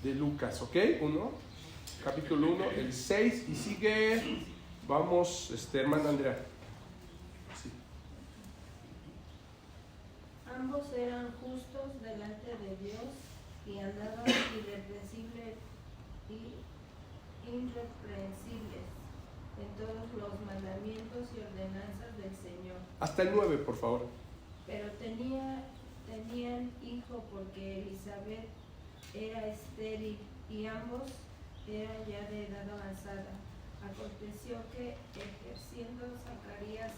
de Lucas, ¿ok? Capítulo 1, el 6, y sigue, vamos, hermana Andrea. Sí. Ambos eran justos delante de Dios y andaban irreprensibles en todos los mandamientos y ordenanzas del Señor. Hasta el 9, por favor. pero tenían hijo porque Elizabeth era estéril y ambos eran ya de edad avanzada. Aconteció que, ejerciendo Zacarías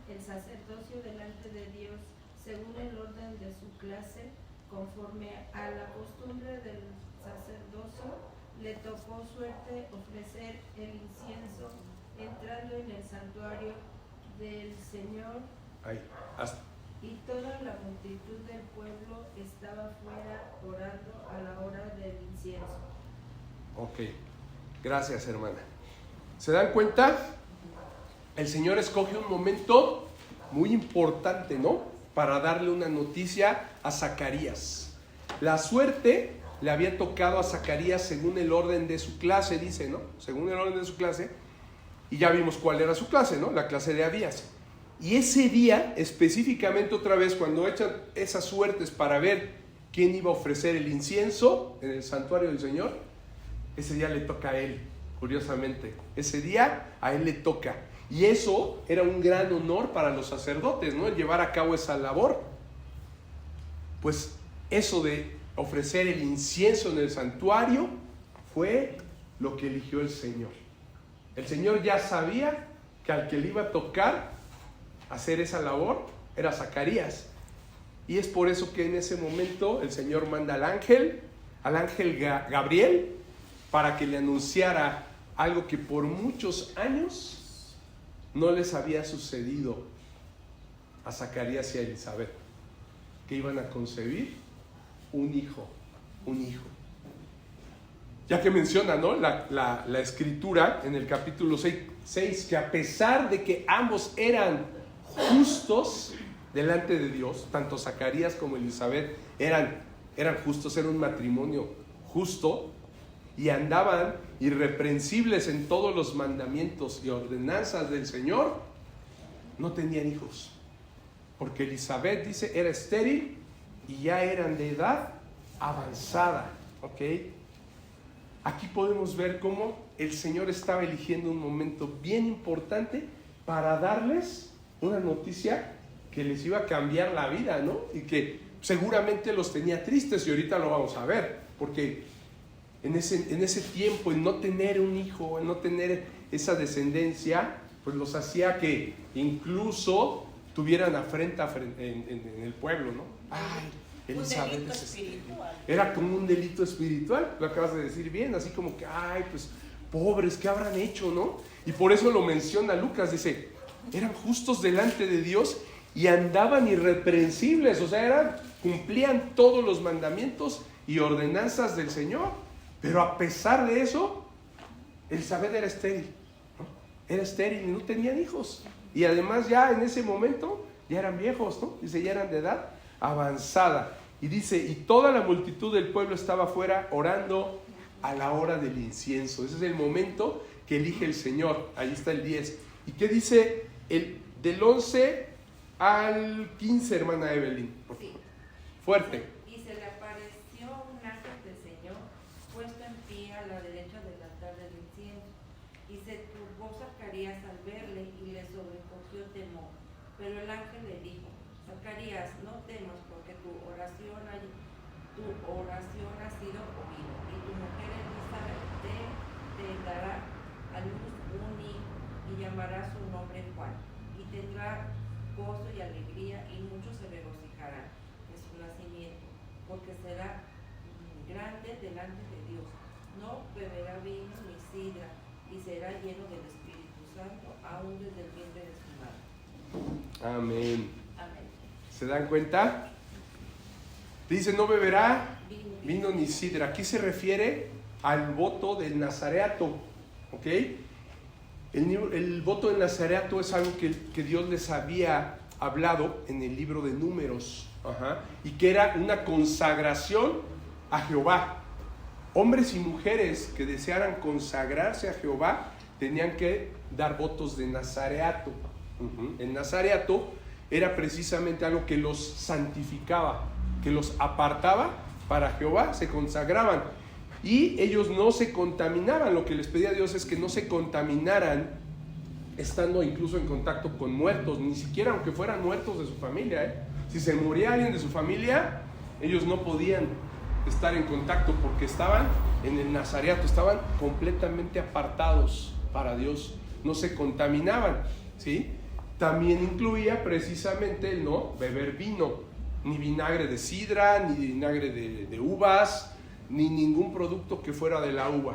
el sacerdocio delante de Dios, según el orden de su clase, conforme a la costumbre del sacerdocio, le tocó suerte ofrecer el incienso entrando en el santuario del Señor. Y toda la multitud del pueblo estaba fuera orando a la hora del incienso. Ok, gracias, hermana. ¿Se dan cuenta? El Señor escoge un momento muy importante, ¿no? Para darle una noticia a Zacarías. La suerte le había tocado a Zacarías según el orden de su clase, dice, ¿no? Según el orden de su clase. Y ya vimos cuál era su clase, ¿no? La clase de Abías. Y ese día, específicamente otra vez, cuando echan esas suertes para ver quién iba a ofrecer el incienso en el santuario del Señor, ese día le toca a él, curiosamente. Ese día a él le toca. Y eso era un gran honor para los sacerdotes, ¿no? El llevar a cabo esa labor. Pues eso de ofrecer el incienso en el santuario fue lo que eligió el Señor. El Señor ya sabía que al que le iba a tocar hacer esa labor era Zacarías. Y es por eso que en ese momento el Señor manda al ángel Gabriel, para que le anunciara algo que por muchos años no les había sucedido a Zacarías y a Elizabeth, que iban a concebir un hijo. Ya que menciona, ¿no? la escritura en el capítulo 6, que a pesar de que ambos eran justos delante de Dios, tanto Zacarías como Elizabeth eran justos, era un matrimonio justo, y andaban irreprensibles en todos los mandamientos y ordenanzas del Señor, no tenían hijos, porque Elizabeth, dice, era estéril y ya eran de edad avanzada. ¿Ok? Aquí podemos ver cómo el Señor estaba eligiendo un momento bien importante para darles una noticia que les iba a cambiar la vida, ¿no? Y que seguramente los tenía tristes, y ahorita lo vamos a ver, porque en ese tiempo, el no tener un hijo, el no tener esa descendencia, pues los hacía que incluso tuvieran afrenta en el pueblo, ¿no? Ay, Elizabeth era como un delito espiritual, lo acabas de decir bien, así como que, ay, pues pobres, ¿qué habrán hecho, no? Y por eso lo menciona Lucas, dice, eran justos delante de Dios y andaban irreprensibles, o sea, cumplían todos los mandamientos y ordenanzas del Señor. Pero a pesar de eso, Elizabeth era estéril, ¿no? Era estéril y no tenían hijos. Y además ya en ese momento ya eran viejos, ¿no? Dice, ya eran de edad avanzada. Y dice, y toda la multitud del pueblo estaba afuera orando a la hora del incienso. Ese es el momento que elige el Señor. Ahí está el 10. ¿Y qué dice del 11 al 15, hermana Evelyn? Sí. Fuerte. Y se le apareció un ángel del Señor puesto en pie a la derecha del altar del incienso. Y se turbó Zacarías al verle y le sobrecogió temor. Pero el ángel le dijo, Zacarías, no temas, porque tu oración ha sido oída, y tu mujer Elizabeth te dará a luz un hijo, y llamará su nombre Juan, y tendrá gozo y alegría, y muchos se regocijarán en su nacimiento, porque será grande delante de Dios. No beberá vino ni sidra, y será lleno del Espíritu Santo, aún desde el vientre de su madre. Amén. Amén. ¿Se dan cuenta? Dice, no beberá vino ni sidra. Aquí se refiere al voto del nazareato. ¿Ok? El voto del nazareato es algo que Dios les había hablado en el libro de Números. Y que era una consagración a Jehová. Hombres y mujeres que desearan consagrarse a Jehová tenían que dar votos de nazareato. El nazareato era precisamente algo que los santificaba, que los apartaba para Jehová, se consagraban y ellos no se contaminaban. Lo que les pedía a Dios es que no se contaminaran estando incluso en contacto con muertos, ni siquiera aunque fueran muertos de su familia, Si se moría alguien de su familia, ellos no podían estar en contacto porque estaban en el nazareato, estaban completamente apartados para Dios, no se contaminaban, ¿sí? También incluía precisamente el no beber vino, ni vinagre de sidra, ni vinagre de uvas, ni ningún producto que fuera de la uva.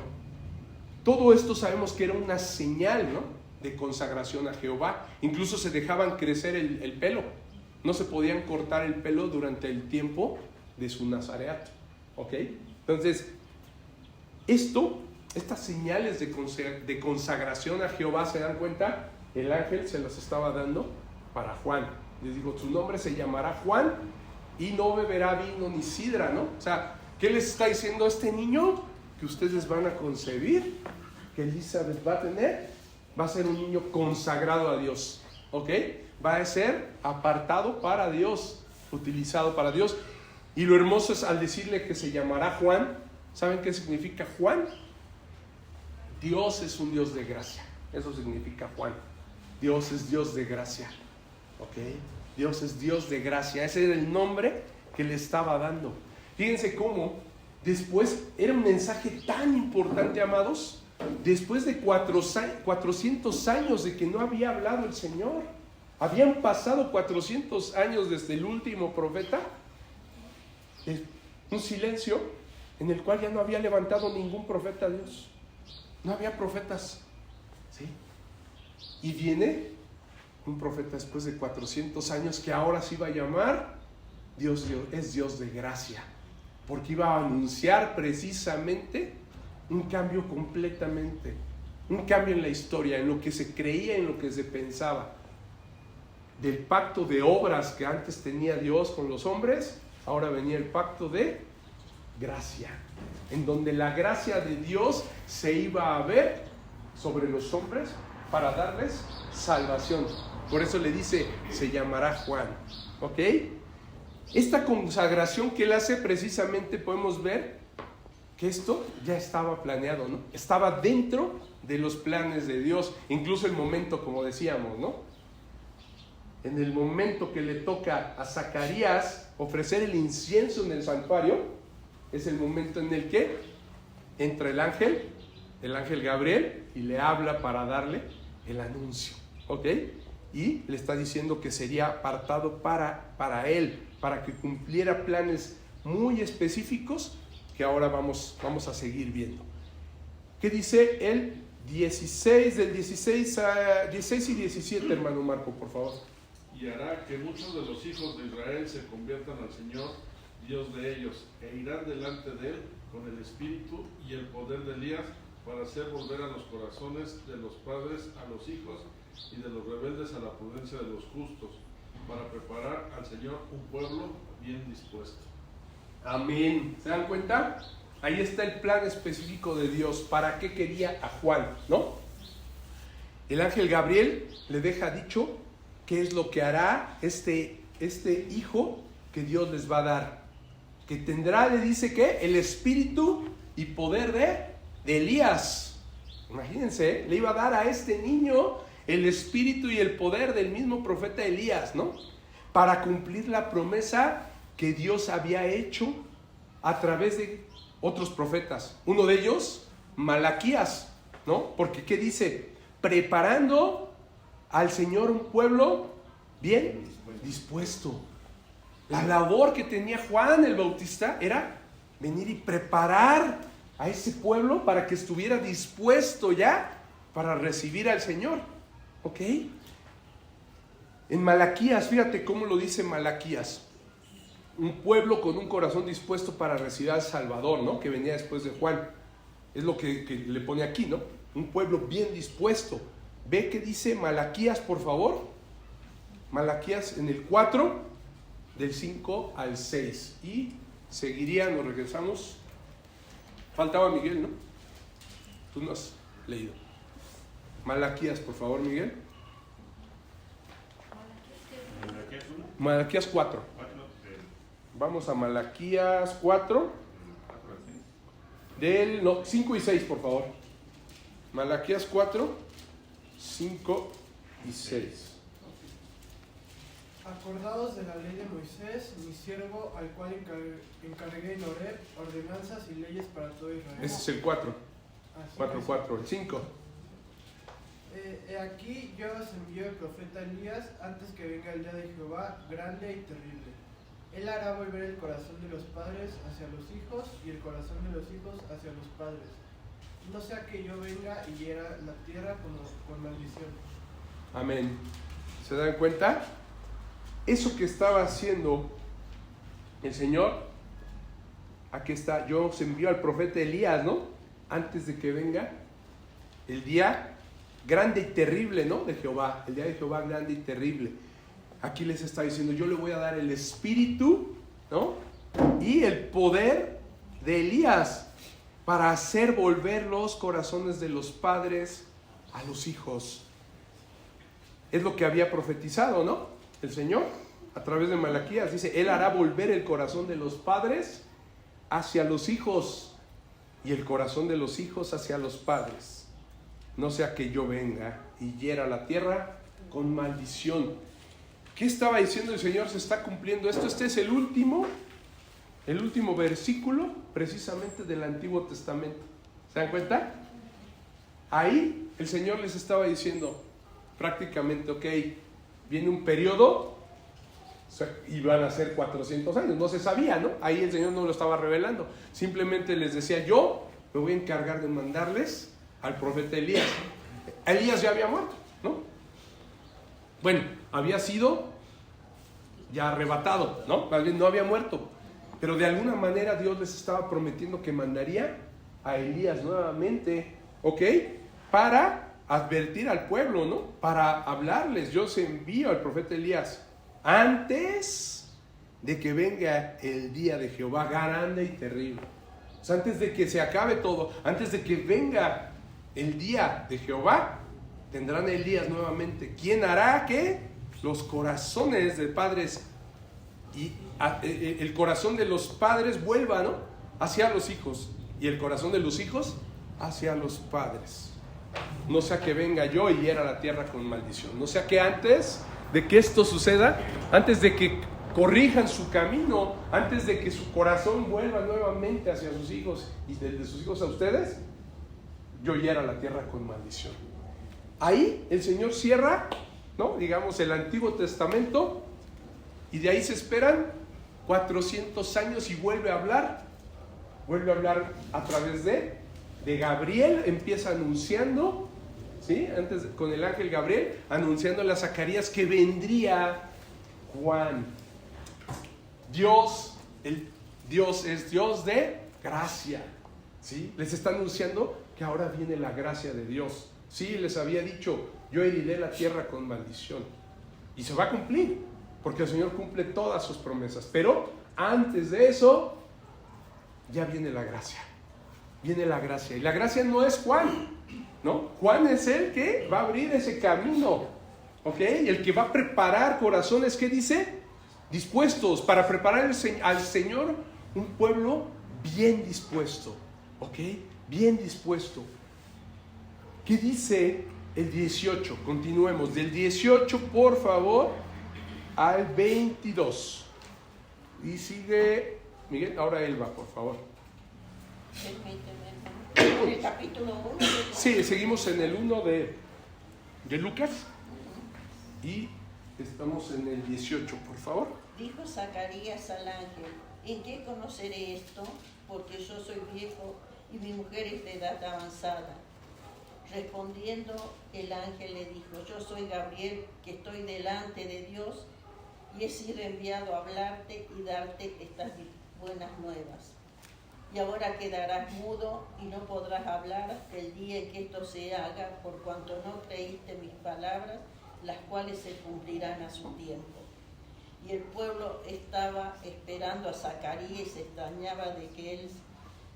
Todo esto sabemos que era una señal, ¿no?, de consagración a Jehová. Incluso se dejaban crecer el pelo, no se podían cortar el pelo durante el tiempo de su nazareato, ¿ok? Entonces, estas señales de consagración a Jehová, ¿se dan cuenta? El ángel se las estaba dando para Juan. Les digo, su nombre se llamará Juan y no beberá vino ni sidra, ¿no? O sea, ¿qué les está diciendo este niño? Que ustedes van a concebir, que Elizabeth va a tener, va a ser un niño consagrado a Dios, ¿ok? Va a ser apartado para Dios, utilizado para Dios. Y lo hermoso es al decirle que se llamará Juan. ¿Saben qué significa Juan? Dios es un Dios de gracia. Eso significa Juan. Dios es Dios de gracia, ¿ok? Dios es Dios de gracia. Ese era el nombre que le estaba dando. Fíjense cómo después era un mensaje tan importante, amados. Después de 400 años de que no había hablado el Señor, habían pasado 400 años desde el último profeta, un silencio en el cual ya no había levantado ningún profeta a Dios, no había profetas, ¿sí? Y viene un profeta después de 400 años que ahora se iba a llamar Dios es Dios de gracia, porque iba a anunciar precisamente un cambio completamente, un cambio en la historia, en lo que se creía, en lo que se pensaba. Del pacto de obras que antes tenía Dios con los hombres, ahora venía el pacto de gracia, en donde la gracia de Dios se iba a ver sobre los hombres para darles salvación. Por eso le dice, se llamará Juan, ¿ok? Esta consagración que él hace, precisamente podemos ver que esto ya estaba planeado, ¿no? Estaba dentro de los planes de Dios. Incluso el momento, como decíamos, ¿no? En el momento que le toca a Zacarías ofrecer el incienso en el santuario, es el momento en el que entra el ángel Gabriel, y le habla para darle el anuncio, ¿ok? Y le está diciendo que sería apartado para él, para que cumpliera planes muy específicos que ahora vamos a seguir viendo. ¿Qué dice el 16, del 16 y 17, hermano Marco, por favor? Y hará que muchos de los hijos de Israel se conviertan al Señor, Dios de ellos, e irán delante de él con el espíritu y el poder de Elías, para hacer volver a los corazones de los padres a los hijos y de los rebeldes a la prudencia de los justos, para preparar al Señor un pueblo bien dispuesto. Amén. ¿Se dan cuenta? Ahí está el plan específico de Dios. ¿Para qué quería a Juan, no? El ángel Gabriel le deja dicho qué es lo que hará este hijo que Dios les va a dar. Que tendrá, le dice que el espíritu y poder de Elías. Imagínense, le iba a dar a este niño el espíritu y el poder del mismo profeta Elías, ¿no? Para cumplir la promesa que Dios había hecho a través de otros profetas. Uno de ellos, Malaquías, ¿no? Porque ¿qué dice? Preparando al Señor un pueblo bien dispuesto. La labor que tenía Juan el Bautista era venir y preparar a ese pueblo para que estuviera dispuesto ya para recibir al Señor, ¿ok? En Malaquías, fíjate cómo lo dice Malaquías: un pueblo con un corazón dispuesto para recibir al Salvador, ¿no? Que venía después de Juan. Es lo que le pone aquí, ¿no? Un pueblo bien dispuesto. Ve qué dice Malaquías, por favor. Malaquías en el 4, del 5 al 6. Y seguiría, nos regresamos. Faltaba Miguel, ¿no? Tú no has leído. Malaquías, por favor, Miguel. Malaquías 4. Vamos a Malaquías 4. Del 5 y 6, por favor. Malaquías 4, 5 y 6. Acordados de la ley de Moisés, mi siervo, al cual encargué en Horeb ordenanzas y leyes para todo Israel. Ese es el 4. 4, el 5. Aquí yo os envío el profeta Elías antes que venga el día de Jehová, grande y terrible. Él hará volver el corazón de los padres hacia los hijos y el corazón de los hijos hacia los padres. No sea que yo venga y hiera la tierra con maldición. Amén. ¿Se dan cuenta? Eso que estaba haciendo el Señor, aquí está, yo os envío al profeta Elías, ¿no? Antes de que venga el día grande y terrible, ¿no? De Jehová, el día de Jehová grande y terrible. Aquí les está diciendo, yo le voy a dar el espíritu, ¿no? Y el poder de Elías para hacer volver los corazones de los padres a los hijos. Es lo que había profetizado, ¿no? El Señor, a través de Malaquías, dice, Él hará volver el corazón de los padres hacia los hijos y el corazón de los hijos hacia los padres. No sea que yo venga y hiera la tierra con maldición. ¿Qué estaba diciendo el Señor? Se está cumpliendo esto. Este es el último versículo precisamente del Antiguo Testamento. ¿Se dan cuenta? Ahí el Señor les estaba diciendo prácticamente, ok, viene un periodo y van a ser 400 años. No se sabía, ¿no? Ahí el Señor no lo estaba revelando. Simplemente les decía, yo me voy a encargar de mandarles al profeta Elías. Elías ya había muerto, ¿no? Bueno, había sido ya arrebatado, ¿no? Más bien no había muerto. Pero de alguna manera Dios les estaba prometiendo que mandaría a Elías nuevamente, ¿ok? Para advertir al pueblo, ¿no? Para hablarles. Yo os envío al profeta Elías antes de que venga el día de Jehová grande y terrible. O sea, antes de que se acabe todo, antes de que venga el día de Jehová, tendrán a Elías nuevamente. ¿Quién hará que los corazones de padres y el corazón de los padres vuelva, ¿no? Hacia los hijos y el corazón de los hijos hacia los padres? No sea que venga yo y hiera la tierra con maldición. No sea que antes de que esto suceda, antes de que corrijan su camino, antes de que su corazón vuelva nuevamente hacia sus hijos y de sus hijos a ustedes, yo hiera la tierra con maldición. Ahí el Señor cierra, ¿no? Digamos, el Antiguo Testamento, y de ahí se esperan 400 años y vuelve a hablar a través de Gabriel. Empieza anunciando, ¿sí? Antes con el ángel Gabriel, anunciándole a Zacarías que vendría Juan. Dios es Dios de gracia, ¿sí? Les está anunciando que ahora viene la gracia de Dios. Sí, les había dicho, yo heriré la tierra con maldición. Y se va a cumplir, porque el Señor cumple todas sus promesas. Pero antes de eso, ya viene la gracia. Viene la gracia. Y la gracia no es Juan, ¿no? Juan es el que va a abrir ese camino, ¿ok? Y el que va a preparar corazones, ¿qué dice? Dispuestos, para preparar al Señor un pueblo bien dispuesto, ¿ok? Bien dispuesto. ¿Qué dice el 18? Continuemos. Del 18, por favor, al 22. Y sigue Miguel, ahora Elba, por favor. ¿En el capítulo 1? Sí, seguimos en el 1 de Lucas. Y estamos en el 18, por favor. Dijo Zacarías al ángel, ¿en qué conoceré esto? Porque yo soy viejo y mi mujer es de edad avanzada. Respondiendo, el ángel le dijo, yo soy Gabriel, que estoy delante de Dios, y he sido enviado a hablarte y darte estas buenas nuevas. Y ahora quedarás mudo y no podrás hablar el día en que esto se haga, por cuanto no creíste mis palabras, las cuales se cumplirán a su tiempo. Y el pueblo estaba esperando a Zacarías y se extrañaba de que él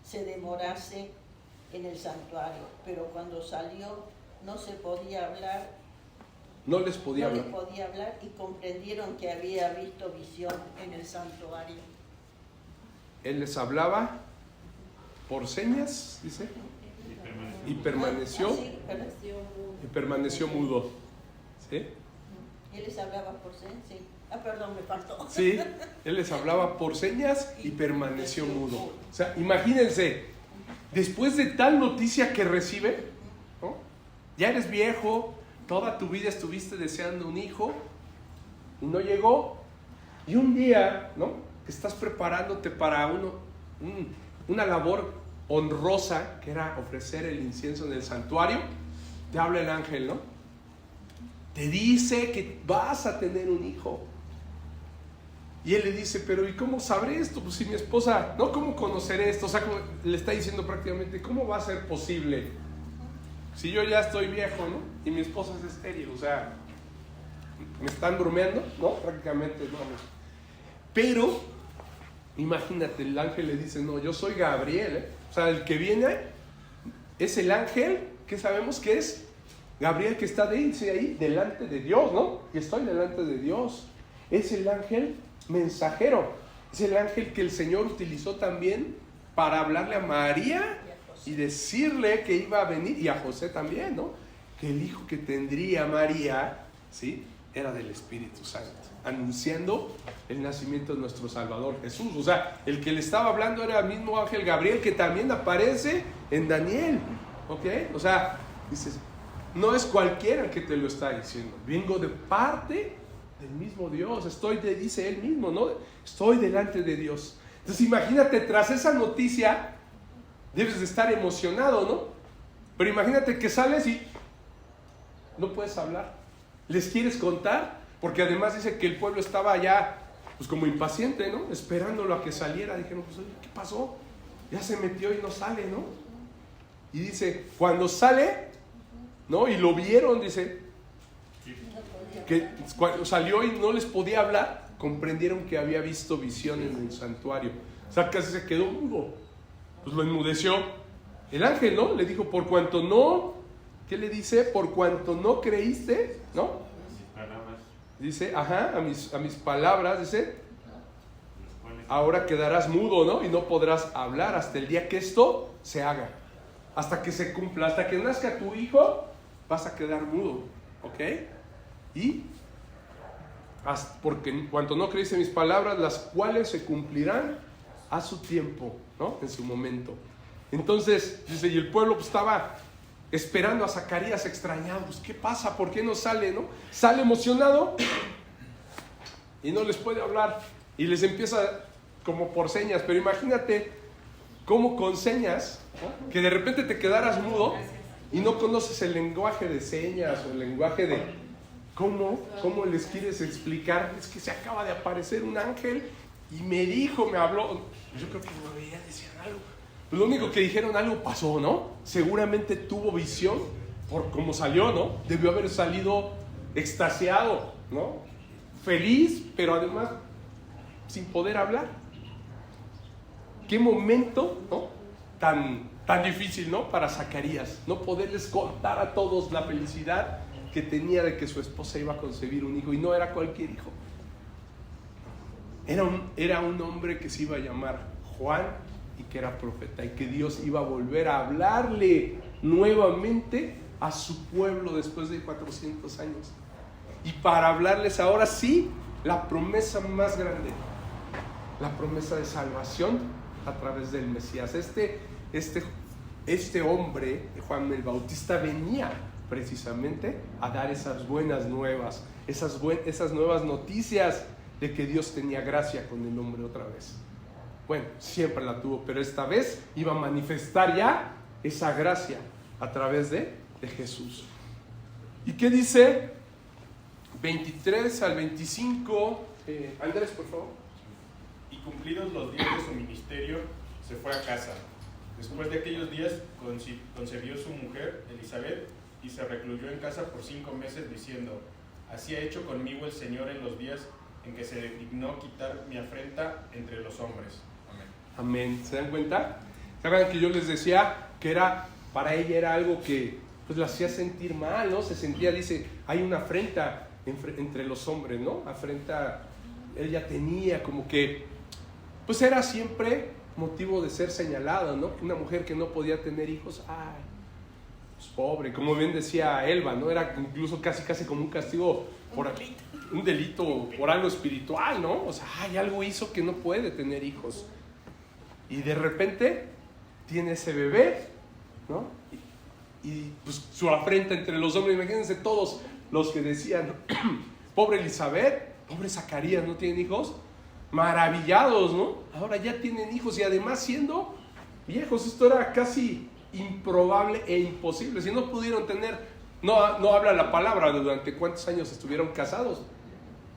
se demorase en el santuario, pero cuando salió no se podía hablar. No les podía hablar y comprendieron que había visto visión en el santuario. Él les hablaba por señas, dice, y permaneció mudo. ¿Sí? Él les hablaba por señas, sí. Perdón, me faltó. Sí, él les hablaba por señas y permaneció mudo. O sea, imagínense, después de tal noticia que recibe, ¿no? Ya eres viejo, toda tu vida estuviste deseando un hijo y no llegó. Y un día, ¿no? Que estás preparándote para una labor honrosa, que era ofrecer el incienso en el santuario, te habla el ángel, ¿no? Te dice que vas a tener un hijo. Y él le dice, pero ¿y cómo sabré esto? Pues si mi esposa, ¿no? ¿Cómo conoceré esto? O sea, le está diciendo prácticamente, ¿cómo va a ser posible? Si yo ya estoy viejo, ¿no? Y mi esposa es estéril, o sea, me están bromeando, ¿no? Prácticamente, no. Pero, imagínate, el ángel le dice, no, yo soy Gabriel, ¿eh? O sea, el que viene es el ángel, que sabemos que es Gabriel, que está dice ahí, delante de Dios, ¿no? Y estoy delante de Dios. Es el ángel mensajero, es el ángel que el Señor utilizó también para hablarle a María y decirle que iba a venir, y a José también, ¿no? Que el hijo que tendría María, ¿sí? Era del Espíritu Santo, anunciando el nacimiento de nuestro Salvador Jesús. O sea, el que le estaba hablando era el mismo ángel Gabriel, que también aparece en Daniel, ¿ok? O sea, dices, no es cualquiera el que te lo está diciendo, vengo de parte del mismo Dios, dice él mismo, ¿no? Estoy delante de Dios. Entonces imagínate, tras esa noticia debes de estar emocionado, ¿no? Pero imagínate que sales y no puedes hablar, les quieres contar, porque además dice que el pueblo estaba ya pues como impaciente, ¿no? Esperándolo a que saliera. Dijeron, pues oye, ¿qué pasó? Ya se metió y no sale, ¿no? Y dice, cuando sale, ¿no? Y lo vieron, dice, que cuando salió y no les podía hablar, comprendieron que había visto visiones en el santuario. O sea, casi se quedó mudo. Pues lo enmudeció. El ángel, ¿no? Le dijo, por cuanto no, ¿qué le dice? Por cuanto no creíste, ¿no? Dice, ajá, a mis palabras, dice, ahora quedarás mudo, ¿no? Y no podrás hablar hasta el día que esto se haga. Hasta que se cumpla, hasta que nazca tu hijo, vas a quedar mudo, ¿ok? Y porque en cuanto no creíste mis palabras, las cuales se cumplirán a su tiempo, ¿no? En su momento. Entonces, dice, y el pueblo pues, estaba esperando a Zacarías extrañado. Pues, ¿qué pasa? ¿Por qué no sale, no? Sale emocionado y no les puede hablar. Y les empieza como por señas. Pero imagínate cómo con señas, ¿no? Que de repente te quedaras mudo y no conoces el lenguaje de señas o el lenguaje de... ¿Cómo les quieres explicar? Es que se acaba de aparecer un ángel y me habló. Yo creo que no veía, decían algo. Pues lo único que dijeron, algo pasó, ¿no? Seguramente tuvo visión por cómo salió, ¿no? Debió haber salido extasiado, ¿no? Feliz, pero además sin poder hablar. Qué momento, ¿no? Tan difícil, ¿no? Para Zacarías, no poderles contar a todos la felicidad que tenía de que su esposa iba a concebir un hijo, y no era cualquier hijo. Era un hombre que se iba a llamar Juan y que era profeta, y que Dios iba a volver a hablarle nuevamente a su pueblo después de 400 años. Y para hablarles ahora sí la promesa más grande, la promesa de salvación a través del Mesías. Este hombre, Juan el Bautista, venía precisamente a dar esas buenas nuevas, esas nuevas noticias de que Dios tenía gracia con el hombre otra vez. Bueno, siempre la tuvo, pero esta vez iba a manifestar ya esa gracia a través de Jesús. ¿Y qué dice? 23 al 25. Andrés, por favor. Y cumplidos los días de su ministerio, se fue a casa. Después de aquellos días concebió su mujer, Elizabeth, y se recluyó en casa por 5 meses, diciendo: así ha hecho conmigo el Señor en los días en que se dignó quitar mi afrenta entre los hombres. Amén. Amén. ¿Se dan cuenta? ¿Se acuerdan que yo les decía que para ella era algo que pues la hacía sentir mal, ¿no? Se sentía, dice, hay una afrenta entre los hombres, ¿no? Afrenta, ella tenía como que, pues era siempre motivo de ser señalada, ¿no? Una mujer que no podía tener hijos, ay, pues, pobre, como bien decía Elba, ¿no? Era incluso casi como un castigo por un delito por algo espiritual, ¿no? O sea, algo hizo que no puede tener hijos. Y de repente tiene ese bebé, ¿no? Y pues su afrenta entre los hombres. Imagínense todos los que decían, pobre Elizabeth, pobre Zacarías, ¿no tienen hijos? Maravillados, ¿no? Ahora ya tienen hijos y además siendo viejos. Esto era casi improbable e imposible. Si no pudieron tener, no habla la palabra de durante cuántos años estuvieron casados,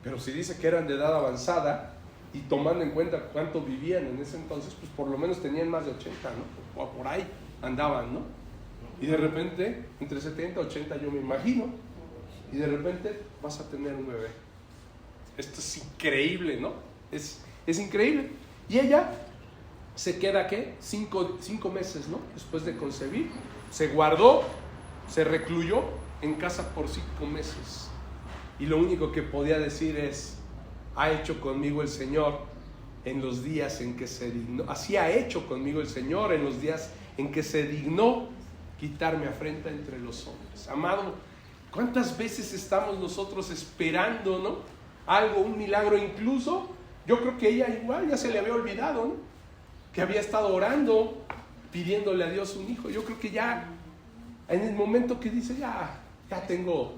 pero si dice que eran de edad avanzada y tomando en cuenta cuánto vivían en ese entonces, pues por lo menos tenían más de 80, ¿no? O por ahí andaban, ¿no? Y de repente, entre 70 y 80 yo me imagino, y de repente vas a tener un bebé. Esto es increíble, ¿no? Es increíble. Y ella se queda, ¿qué? 5 meses, ¿no? Después de concebir, se guardó, se recluyó en casa por 5 meses. Y lo único que podía decir es, ha hecho conmigo el Señor en los días en que se dignó. Así ha hecho conmigo el Señor en los días en que se dignó quitarme afrenta entre los hombres. Amado, ¿cuántas veces estamos nosotros esperando, ¿no? Algo, un milagro? Incluso yo creo que ella igual ya se le había olvidado, ¿no? Que había estado orando, pidiéndole a Dios un hijo. Yo creo que ya en el momento que dice ya tengo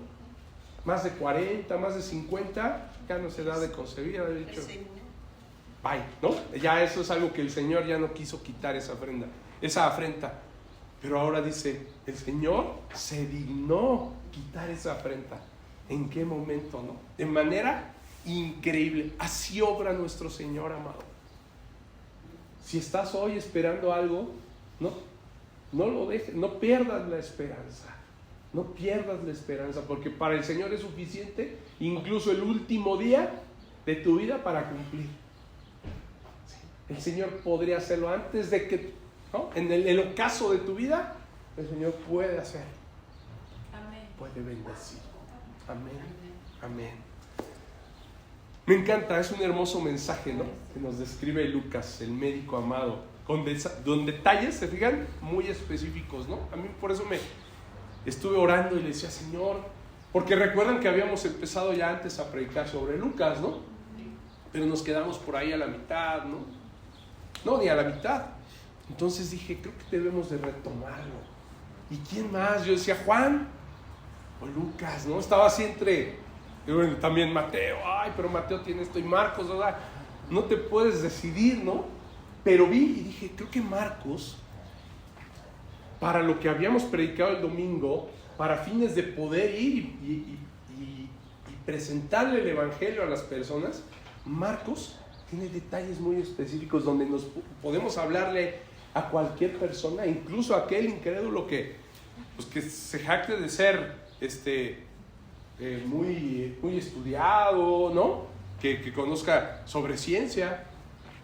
más de 40, más de 50, ya no se da de concebir, había dicho bye, ¿no? Ya eso es algo que el Señor ya no quiso quitar esa afrenta. Pero ahora dice, el Señor se dignó quitar esa afrenta. ¿En qué momento, no? De manera increíble. Así obra nuestro Señor, amado. Si estás hoy esperando algo, no lo dejes, no pierdas la esperanza. No pierdas la esperanza, porque para el Señor es suficiente incluso el último día de tu vida para cumplir. Sí. El Señor podría hacerlo antes de que, ¿no? En el ocaso de tu vida, el Señor puede hacerlo. Amén. Puede bendecir. Amén. Amén. Me encanta, es un hermoso mensaje, ¿no? Que nos describe Lucas, el médico amado, con detalles, ¿se fijan? Muy específicos, ¿no? A mí por eso estuve orando y le decía, Señor, porque recuerdan que habíamos empezado ya antes a predicar sobre Lucas, ¿no? Pero nos quedamos por ahí a la mitad, ¿no? No, ni a la mitad. Entonces dije, creo que debemos de retomarlo. ¿Y quién más? Yo decía, Juan o Lucas, ¿no? Estaba así bueno, también Mateo, pero Mateo tiene esto, y Marcos, ¿verdad? No te puedes decidir, ¿no? Pero vi y dije, creo que Marcos, para lo que habíamos predicado el domingo, para fines de poder ir y presentarle el evangelio a las personas, Marcos tiene detalles muy específicos donde nos podemos hablarle a cualquier persona, incluso a aquel incrédulo que se jacte de ser muy estudiado, ¿no? Que conozca sobre ciencia.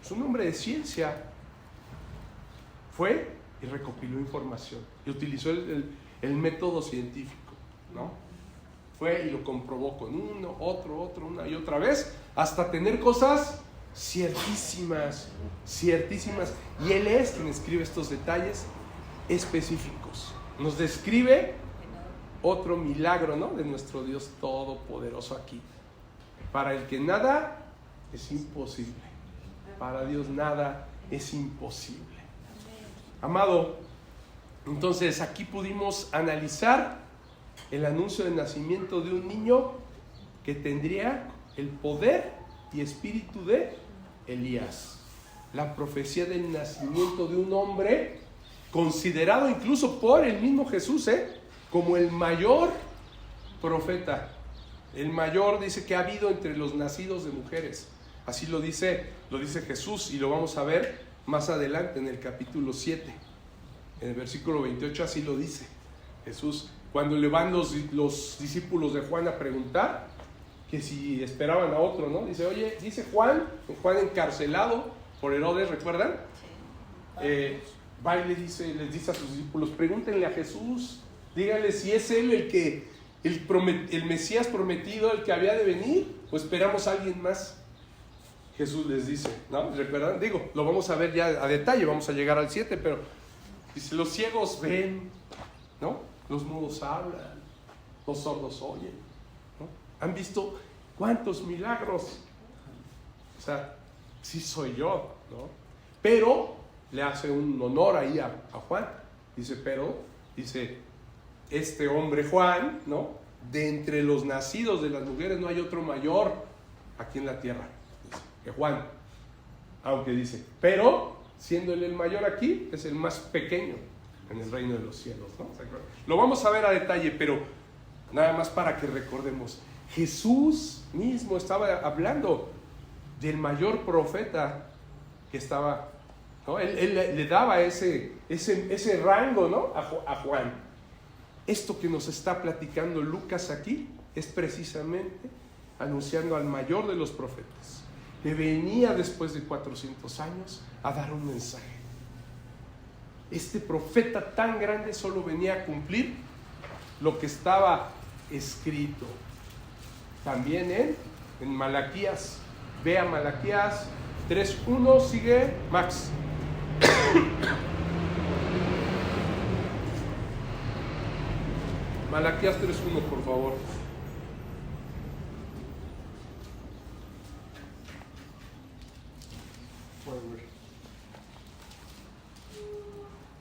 Es un hombre de ciencia. Fue y recopiló información y utilizó el método científico, ¿no? Fue y lo comprobó con uno, otro, una y otra vez, hasta tener cosas ciertísimas. Y él es quien escribe estos detalles específicos. Nos describe otro milagro, ¿no? De nuestro Dios todopoderoso aquí. Para el que nada es imposible. Para Dios nada es imposible. Amado, entonces aquí pudimos analizar el anuncio del nacimiento de un niño que tendría el poder y espíritu de Elías. La profecía del nacimiento de un hombre considerado incluso por el mismo Jesús, como el mayor profeta. El mayor, dice, que ha habido entre los nacidos de mujeres. Así lo dice Jesús, y lo vamos a ver más adelante en el capítulo 7. En el versículo 28 así lo dice Jesús. Cuando le van los discípulos de Juan a preguntar que si esperaban a otro, ¿no? Dice, oye, dice Juan encarcelado por Herodes, ¿recuerdan? Va y les dice a sus discípulos, pregúntenle a Jesús, díganle si es él el Mesías prometido, el que había de venir, o esperamos a alguien más. Jesús les dice, ¿no? ¿Recuerdan? Digo, lo vamos a ver ya a detalle, vamos a llegar al 7, pero dice, los ciegos ven, ¿no? los mudos hablan, los sordos oyen, ¿no? ¿Han visto cuántos milagros? O sea, sí soy yo, ¿no? Pero le hace un honor ahí a Juan. Dice, este hombre Juan, ¿no? De entre los nacidos de las mujeres no hay otro mayor aquí en la tierra, dice, que Juan. Aunque dice, pero siendo él el mayor aquí, es el más pequeño en el reino de los cielos, ¿no? Lo vamos a ver a detalle, pero nada más para que recordemos. Jesús mismo estaba hablando del mayor profeta que estaba, ¿no? Él le daba ese rango, ¿no? a Juan. Esto que nos está platicando Lucas aquí es precisamente anunciando al mayor de los profetas, que venía después de 400 años a dar un mensaje. Este profeta tan grande solo venía a cumplir lo que estaba escrito. También en Malaquías. Vea Malaquías 3:1, sigue Max. Malaquías 3:1, por favor.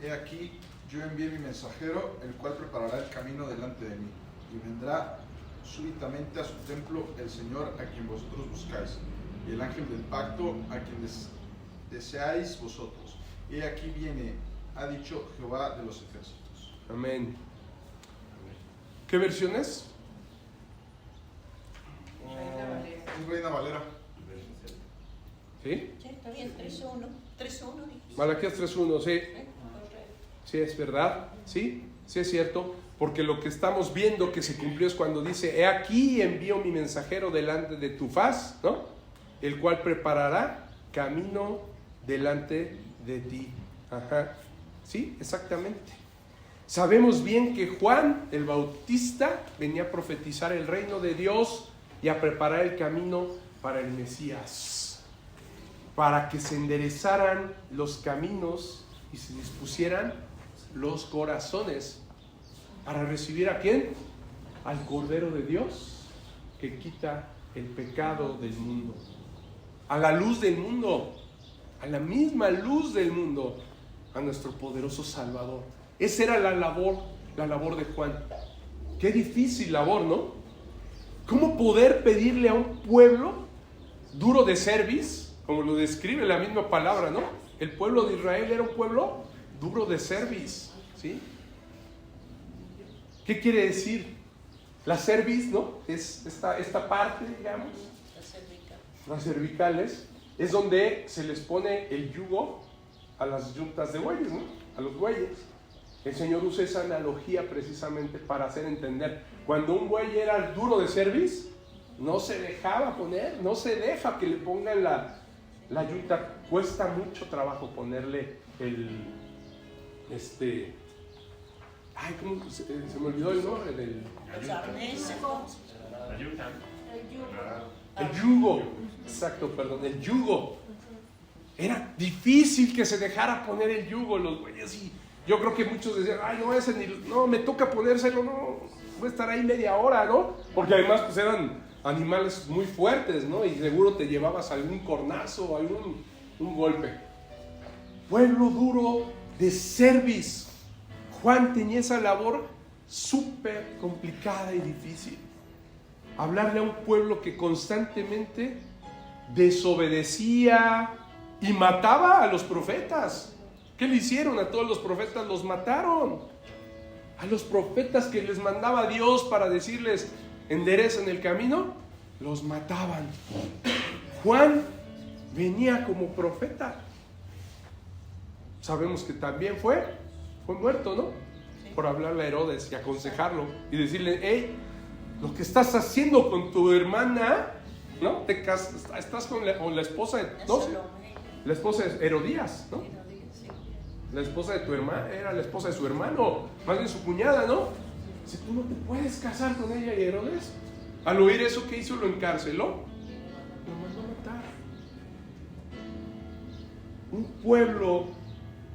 He aquí, yo envié mi mensajero, el cual preparará el camino delante de mí, y vendrá súbitamente a su templo el Señor a quien vosotros buscáis, y el ángel del pacto a quien deseáis vosotros. Y aquí viene, ha dicho Jehová de los ejércitos. Amén. ¿Qué versión es? Reina Valera. ¿Sí? Sí, está bien, 3:1. 3:1. Malaquías 3:1, sí. Sí, es verdad. Sí, sí es cierto. Porque lo que estamos viendo que se cumplió es cuando dice, he aquí envío mi mensajero delante de tu faz, ¿no? El cual preparará camino delante de ti. Ajá. Sí, exactamente. Sabemos bien que Juan el Bautista venía a profetizar el reino de Dios y a preparar el camino para el Mesías, para que se enderezaran los caminos y se dispusieran los corazones para recibir ¿a quién? Al Cordero de Dios que quita el pecado del mundo, a la luz del mundo, a la misma luz del mundo, a nuestro poderoso Salvador. Esa era la labor de Juan. Qué difícil labor, ¿no? ¿Cómo poder pedirle a un pueblo duro de cerviz, como lo describe la misma palabra, ¿no? El pueblo de Israel era un pueblo duro de cerviz, ¿sí? ¿Qué quiere decir? La cerviz, ¿no? Es esta parte, digamos, las cervicales, es donde se les pone el yugo a las yuntas de bueyes, ¿no? A los bueyes. El Señor usa esa analogía precisamente para hacer entender. Cuando un buey era duro de cerviz, no se dejaba poner, no se deja que le pongan la yunta. Cuesta mucho trabajo ponerle ay, ¿cómo se me olvidó el nombre del? El yugo. Exacto, perdón, el yugo. Era difícil que se dejara poner el yugo los bueyes y yo creo que muchos decían, ay, no, me toca ponérselo, no, voy a estar ahí media hora, ¿no? Porque además pues eran animales muy fuertes, ¿no? Y seguro te llevabas algún cornazo o un golpe. Pueblo duro de cerviz. Juan tenía esa labor súper complicada y difícil. Hablarle a un pueblo que constantemente desobedecía y mataba a los profetas. ¿Qué le hicieron a todos los profetas? Los mataron. A los profetas que les mandaba Dios para decirles enderecen el camino, los mataban. Juan venía como profeta. Sabemos que también fue muerto, ¿no? Por hablarle a Herodes y aconsejarlo y decirle, hey, lo que estás haciendo con tu hermana, ¿no? Estás con la esposa de, ¿no? La esposa de Herodías, ¿no? La esposa de tu hermana, era la esposa de su hermano, más bien su cuñada, ¿no? Dice, tú no te puedes casar con ella. Y Herodes, al oír eso, ¿qué hizo? Lo encarceló, lo mandó a matar. Un pueblo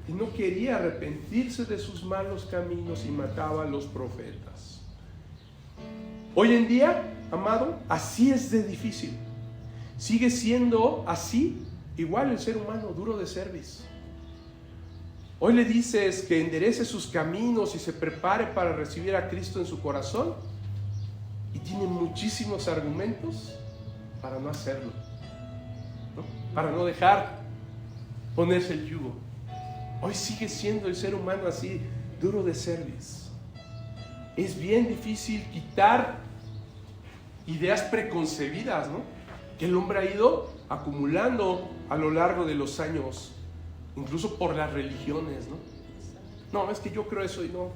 y no quería arrepentirse de sus malos caminos y mataba a los profetas. Hoy en día, amado, así es de difícil. Sigue siendo así, igual el ser humano, duro de cerviz. Hoy le dices que enderece sus caminos y se prepare para recibir a Cristo en su corazón, y tiene muchísimos argumentos para no hacerlo, ¿no? Para no dejar ponerse el yugo. Hoy sigue siendo el ser humano así, duro de cerviz. Es bien difícil quitar ideas preconcebidas, ¿no?, que el hombre ha ido acumulando a lo largo de los años, incluso por las religiones, ¿no? No, es que yo creo eso y no.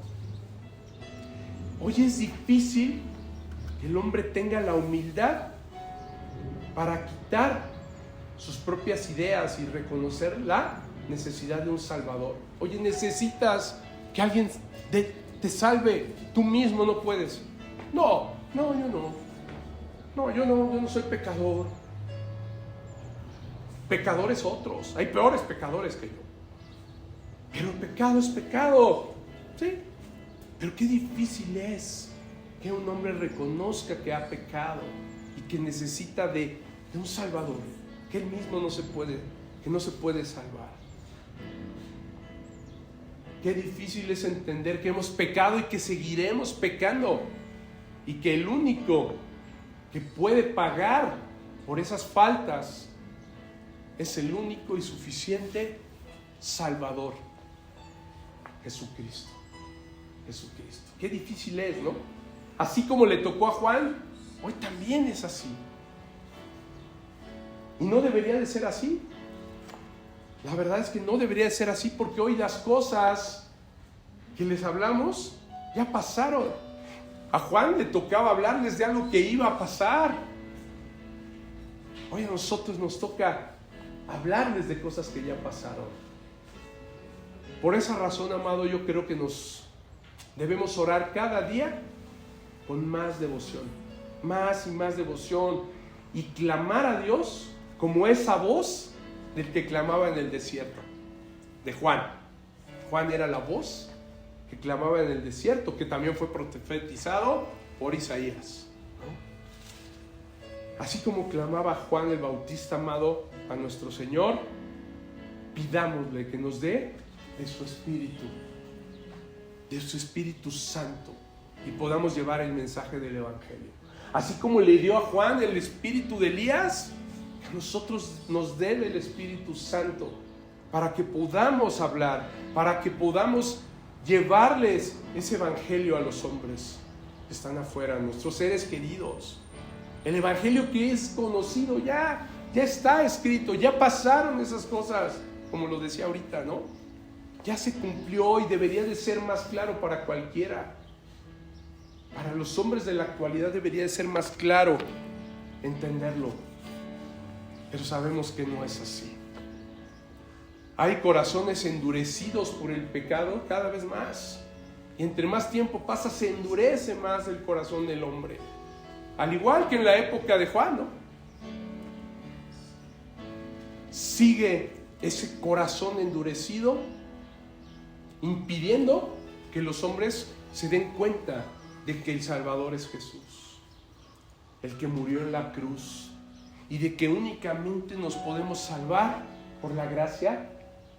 Hoy es difícil que el hombre tenga la humildad para quitar sus propias ideas y reconocer la necesidad de un Salvador. Oye, necesitas que alguien te salve, tú mismo no puedes. No, yo no soy pecador. Pecadores otros, hay peores pecadores que yo. Pero el pecado es pecado, ¿sí? Pero qué difícil es que un hombre reconozca que ha pecado y que necesita de un Salvador, que él mismo no se puede salvar. Qué difícil es entender que hemos pecado y que seguiremos pecando, y que el único que puede pagar por esas faltas es el único y suficiente Salvador, Jesucristo. Qué difícil es, ¿no? Así como le tocó a Juan, hoy también es así. Y no debería de ser así. La verdad es que no debería de ser así, porque hoy las cosas que les hablamos ya pasaron. A Juan le tocaba hablarles de algo que iba a pasar. Hoy a nosotros nos toca hablarles de cosas que ya pasaron. Por esa razón, amado, yo creo que nos debemos orar cada día con más devoción, más y más devoción, y clamar a Dios como esa voz del que clamaba en el desierto, de Juan. Juan era la voz que clamaba en el desierto, que también fue profetizado por Isaías, ¿no? Así como clamaba Juan el Bautista, amado, a nuestro Señor, pidámosle que nos dé de su Espíritu Santo, y podamos llevar el mensaje del Evangelio. Así como le dio a Juan el espíritu de Elías, que a nosotros nos dé el Espíritu Santo, para que podamos hablar, para que podamos llevarles ese Evangelio a los hombres que están afuera, nuestros seres queridos. El Evangelio que es conocido ya está escrito, ya pasaron esas cosas, como lo decía ahorita, ¿no? Ya se cumplió, y debería de ser más claro para cualquiera. Para los hombres de la actualidad debería de ser más claro entenderlo, pero sabemos que no es así. Hay corazones endurecidos por el pecado cada vez más, y entre más tiempo pasa se endurece más el corazón del hombre, al igual que en la época de Juan, ¿no? Sigue ese corazón endurecido, impidiendo que los hombres se den cuenta de que el Salvador es Jesús, el que murió en la cruz, y de que únicamente nos podemos salvar por la gracia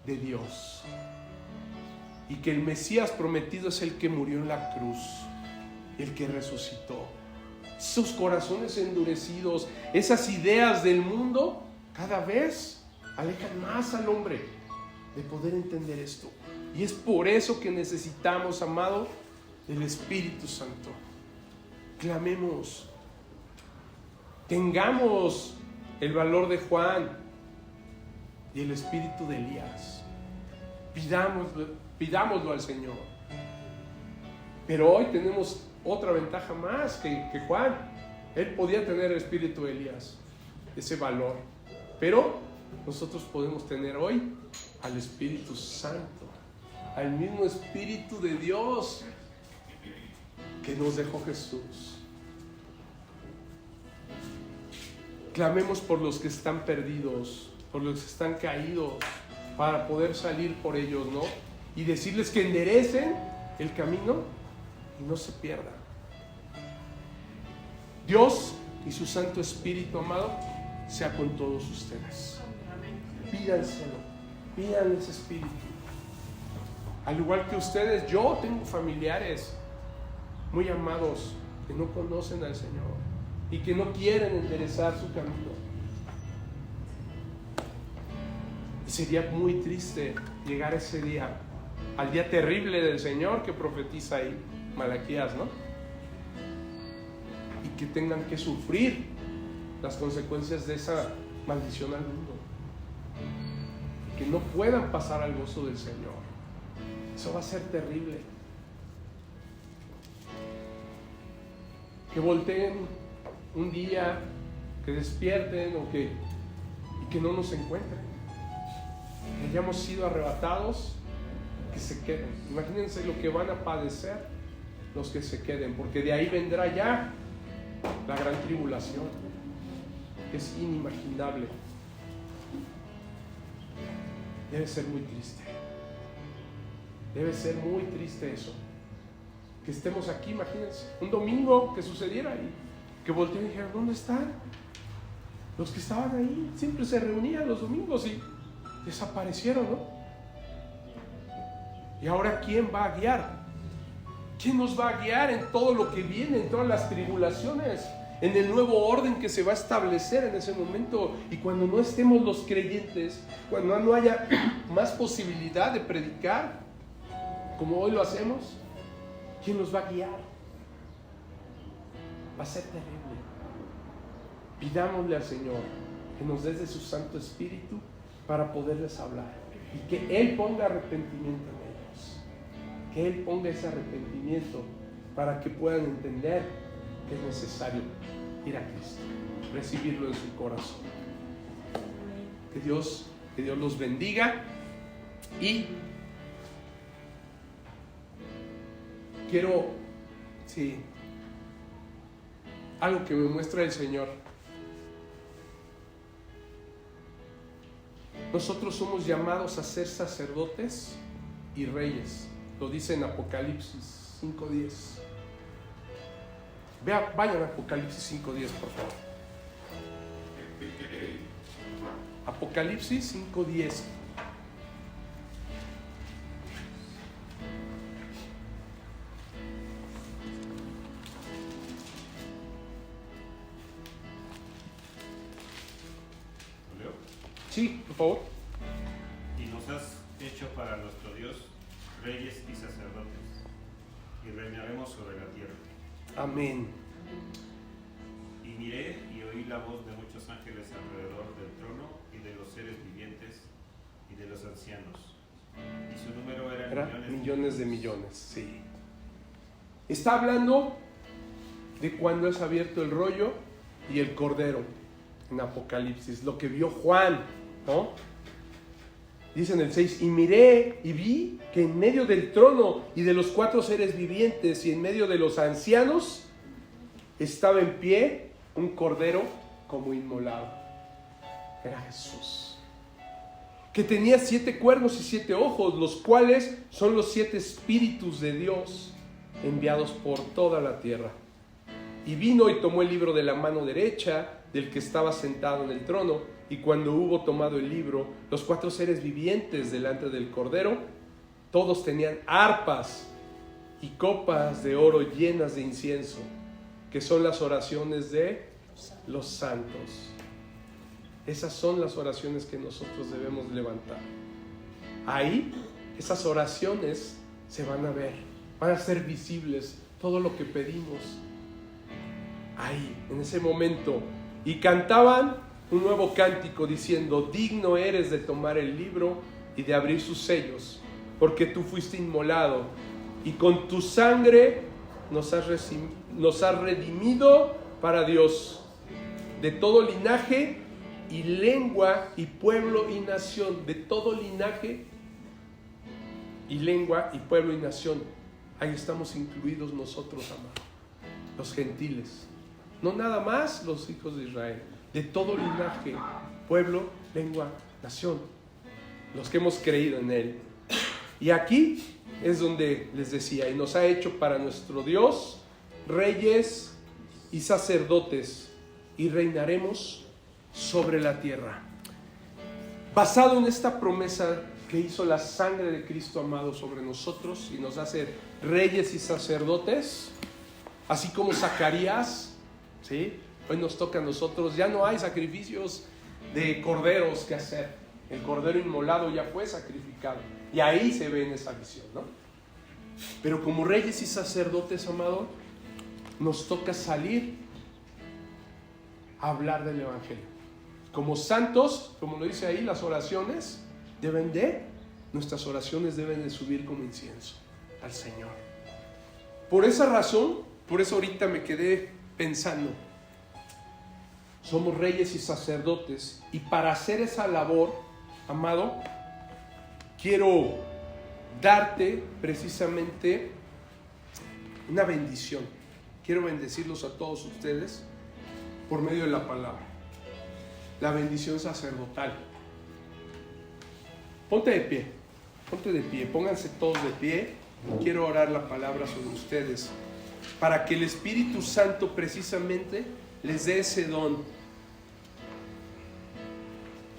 de Dios, y que el Mesías prometido es el que murió en la cruz, el que resucitó. Esos corazones endurecidos, esas ideas del mundo, cada vez alejan más al hombre de poder entender esto. Y es por eso que necesitamos, amado, del Espíritu Santo. Clamemos, tengamos el valor de Juan y el espíritu de Elías. Pidámoslo al Señor. Pero hoy tenemos otra ventaja más que Juan. Él podía tener el espíritu de Elías, ese valor. Pero nosotros podemos tener hoy al Espíritu Santo, al mismo Espíritu de Dios que nos dejó Jesús. Clamemos por los que están perdidos, por los que están caídos, para poder salir por ellos, ¿no? Y decirles que enderecen el camino y no se pierdan. Dios y su Santo Espíritu, amado, sea con todos ustedes. Pídanselo, pidan ese Espíritu. Al igual que ustedes, yo tengo familiares muy amados que no conocen al Señor y que no quieren enderezar su camino. Y sería muy triste llegar ese día, al día terrible del Señor que profetiza ahí Malaquías, ¿no? Y que tengan que sufrir las consecuencias de esa maldición al mundo. Y que no puedan pasar al gozo del Señor. Eso va a ser terrible. Que volteen un día, que despierten y que no nos encuentren. Que hayamos sido arrebatados, que se queden. Imagínense lo que van a padecer los que se queden, porque de ahí vendrá ya la gran tribulación, que es inimaginable. Debe ser muy triste. Debe ser muy triste eso. Que estemos aquí, imagínense, un domingo que sucediera ahí, que volteen y dijeran, ¿dónde están? Los que estaban ahí, siempre se reunían los domingos y desaparecieron, ¿no? Y ahora, ¿quién va a guiar? ¿Quién nos va a guiar en todo lo que viene, en todas las tribulaciones, en el nuevo orden que se va a establecer en ese momento? Y cuando no estemos los creyentes, cuando no haya más posibilidad de predicar, como hoy lo hacemos, ¿quién nos va a guiar? Va a ser terrible. Pidámosle al Señor que nos dé de su Santo Espíritu para poderles hablar y que Él ponga arrepentimiento en ellos, que Él ponga ese arrepentimiento para que puedan entender que es necesario ir a Cristo, recibirlo en su corazón. Que Dios los bendiga. Y quiero, algo que me muestra el Señor. Nosotros somos llamados a ser sacerdotes y reyes. Lo dice en Apocalipsis 5:10. Vayan a Apocalipsis 5:10, por favor. Apocalipsis 5:10. Sí, por favor. Y nos has hecho para nuestro Dios reyes y sacerdotes, y reinaremos sobre la tierra. Amén. Y miré y oí la voz de muchos ángeles alrededor del trono y de los seres vivientes y de los ancianos. Y su número era millones de millones, sí. Está hablando de cuando es abierto el rollo y el cordero en Apocalipsis, lo que vio Juan, ¿no? Dice en el 6, y miré y vi que en medio del trono y de los 4 seres vivientes y en medio de los ancianos estaba en pie un cordero como inmolado. Era Jesús, que tenía 7 cuernos y 7 ojos, los cuales son los 7 espíritus de Dios enviados por toda la tierra. Y vino y tomó el libro de la mano derecha del que estaba sentado en el trono, y cuando hubo tomado el libro, los 4 seres vivientes delante del Cordero, todos tenían arpas y copas de oro llenas de incienso, que son las oraciones de los santos. Esas son las oraciones que nosotros debemos levantar. Ahí, esas oraciones se van a ver, van a ser visibles, todo lo que pedimos. Ahí, en ese momento. Y cantaban un nuevo cántico diciendo, digno eres de tomar el libro y de abrir sus sellos, porque tú fuiste inmolado y con tu sangre nos has redimido para Dios de todo linaje y lengua y pueblo y nación, de todo linaje y lengua y pueblo y nación. Ahí estamos incluidos nosotros, amados, los gentiles. No nada más los hijos de Israel, de todo linaje, pueblo, lengua, nación. los que hemos creído en Él. Y aquí es donde les decía, y nos ha hecho para nuestro Dios reyes y sacerdotes, y reinaremos sobre la tierra. Basado en esta promesa que hizo la sangre de Cristo amado sobre nosotros y nos hace reyes y sacerdotes, así como Zacarías, ¿sí? Hoy nos toca a nosotros, ya no hay sacrificios de corderos que hacer, el cordero inmolado ya fue sacrificado, y ahí se ve en esa visión, ¿no? Pero como reyes y sacerdotes, amado, nos toca salir a hablar del Evangelio. Como santos, como lo dice ahí, las oraciones nuestras oraciones deben de subir como incienso al Señor. Por esa razón, por eso ahorita me quedé pensando, somos reyes y sacerdotes, y para hacer esa labor, amado, quiero darte precisamente una bendición. Quiero bendecirlos a todos ustedes por medio de la palabra. La bendición sacerdotal. Ponte de pie, pónganse todos de pie. Quiero orar la palabra sobre ustedes para que el Espíritu Santo precisamente les dé ese don,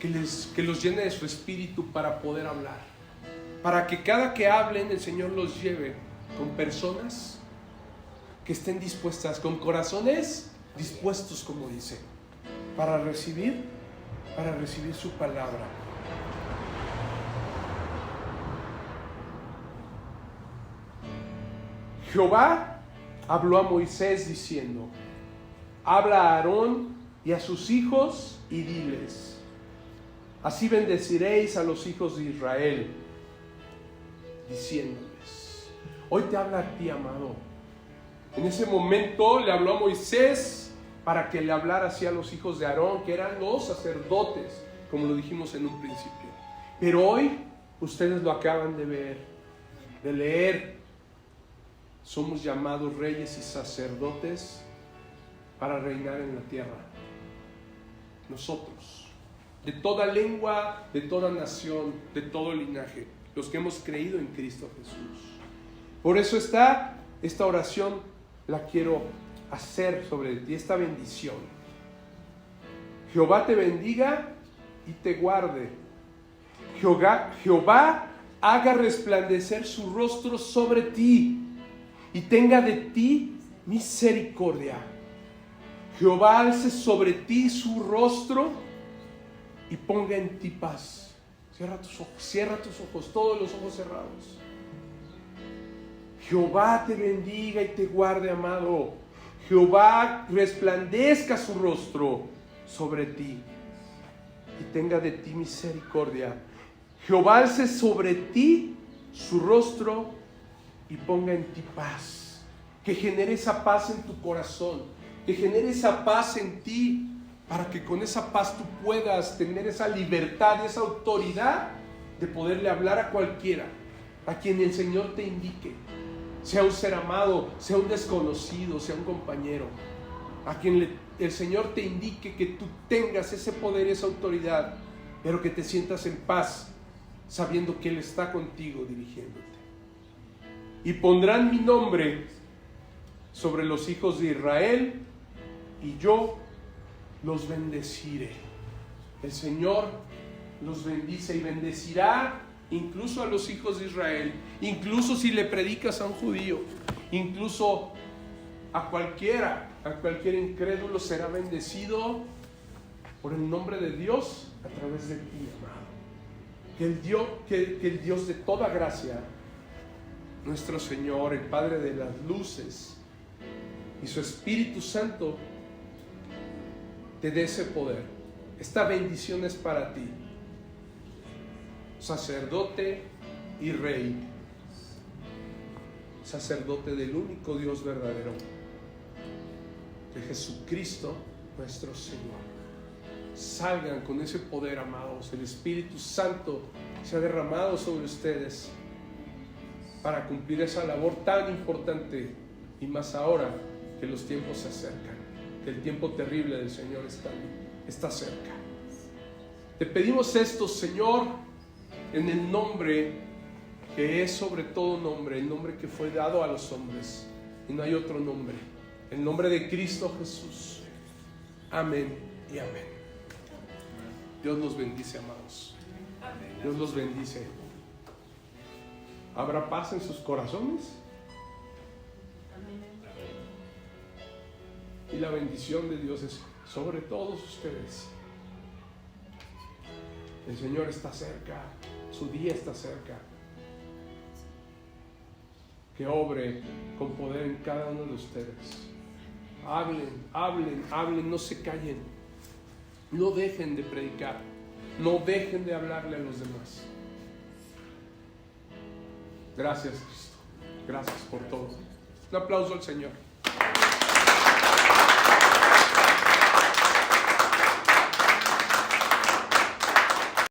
que los llene de su espíritu para poder hablar, para que cada que hablen el Señor los lleve con personas que estén dispuestas, con corazones dispuestos, como dice, para recibir su palabra. Jehová habló a Moisés diciendo: habla a Aarón y a sus hijos y diles: así bendeciréis a los hijos de Israel, diciéndoles. Hoy te habla a ti, amado. En ese momento le habló a Moisés para que le hablara así a los hijos de Aarón, que eran los sacerdotes, como lo dijimos en un principio. Pero hoy ustedes lo acaban de ver, de leer. Somos llamados reyes y sacerdotes para reinar en la tierra. Nosotros, de toda lengua, de toda nación, de todo linaje, los que hemos creído en Cristo Jesús. Por eso esta oración la quiero hacer sobre ti, esta bendición. Jehová te bendiga y te guarde. Jehová haga resplandecer su rostro sobre ti y tenga de ti misericordia. Jehová alce sobre ti su rostro y ponga en ti paz. Cierra tus ojos, todos los ojos cerrados. Jehová te bendiga y te guarde, amado. Jehová resplandezca su rostro sobre ti y tenga de ti misericordia. Jehová alce sobre ti su rostro y ponga en ti paz. Que genere esa paz en tu corazón, que genere esa paz en ti, para que con esa paz tú puedas tener esa libertad y esa autoridad de poderle hablar a cualquiera, a quien el Señor te indique, sea un ser amado, sea un desconocido, sea un compañero, a quien el Señor te indique, que tú tengas ese poder y esa autoridad, pero que te sientas en paz, sabiendo que Él está contigo dirigiéndote. Y pondrán mi nombre sobre los hijos de Israel, y yo los bendeciré. El Señor los bendice y bendecirá incluso a los hijos de Israel, incluso si le predicas a un judío, incluso a cualquier incrédulo será bendecido por el nombre de Dios a través de ti, amado. Que el Dios de toda gracia, nuestro Señor, el Padre de las luces, y su Espíritu Santo te dé ese poder. Esta bendición es para ti, sacerdote y rey, sacerdote del único Dios verdadero, de Jesucristo nuestro Señor. Salgan con ese poder, amados. El Espíritu Santo se ha derramado sobre ustedes para cumplir esa labor tan importante, y más ahora que los tiempos se acercan, que el tiempo terrible del Señor está cerca. Te pedimos esto, Señor, en el nombre que es sobre todo nombre, el nombre que fue dado a los hombres, y no hay otro nombre, el nombre de Cristo Jesús. Amén y amén. Dios los bendice, amados. Dios los bendice. ¿Habrá paz en sus corazones? Y la bendición de Dios es sobre todos ustedes. El Señor está cerca, su día está cerca. Que obre con poder en cada uno de ustedes. Hablen, hablen, hablen, no se callen. No dejen de predicar. No dejen de hablarle a los demás. Gracias, Cristo. Gracias por todo. Un aplauso al Señor.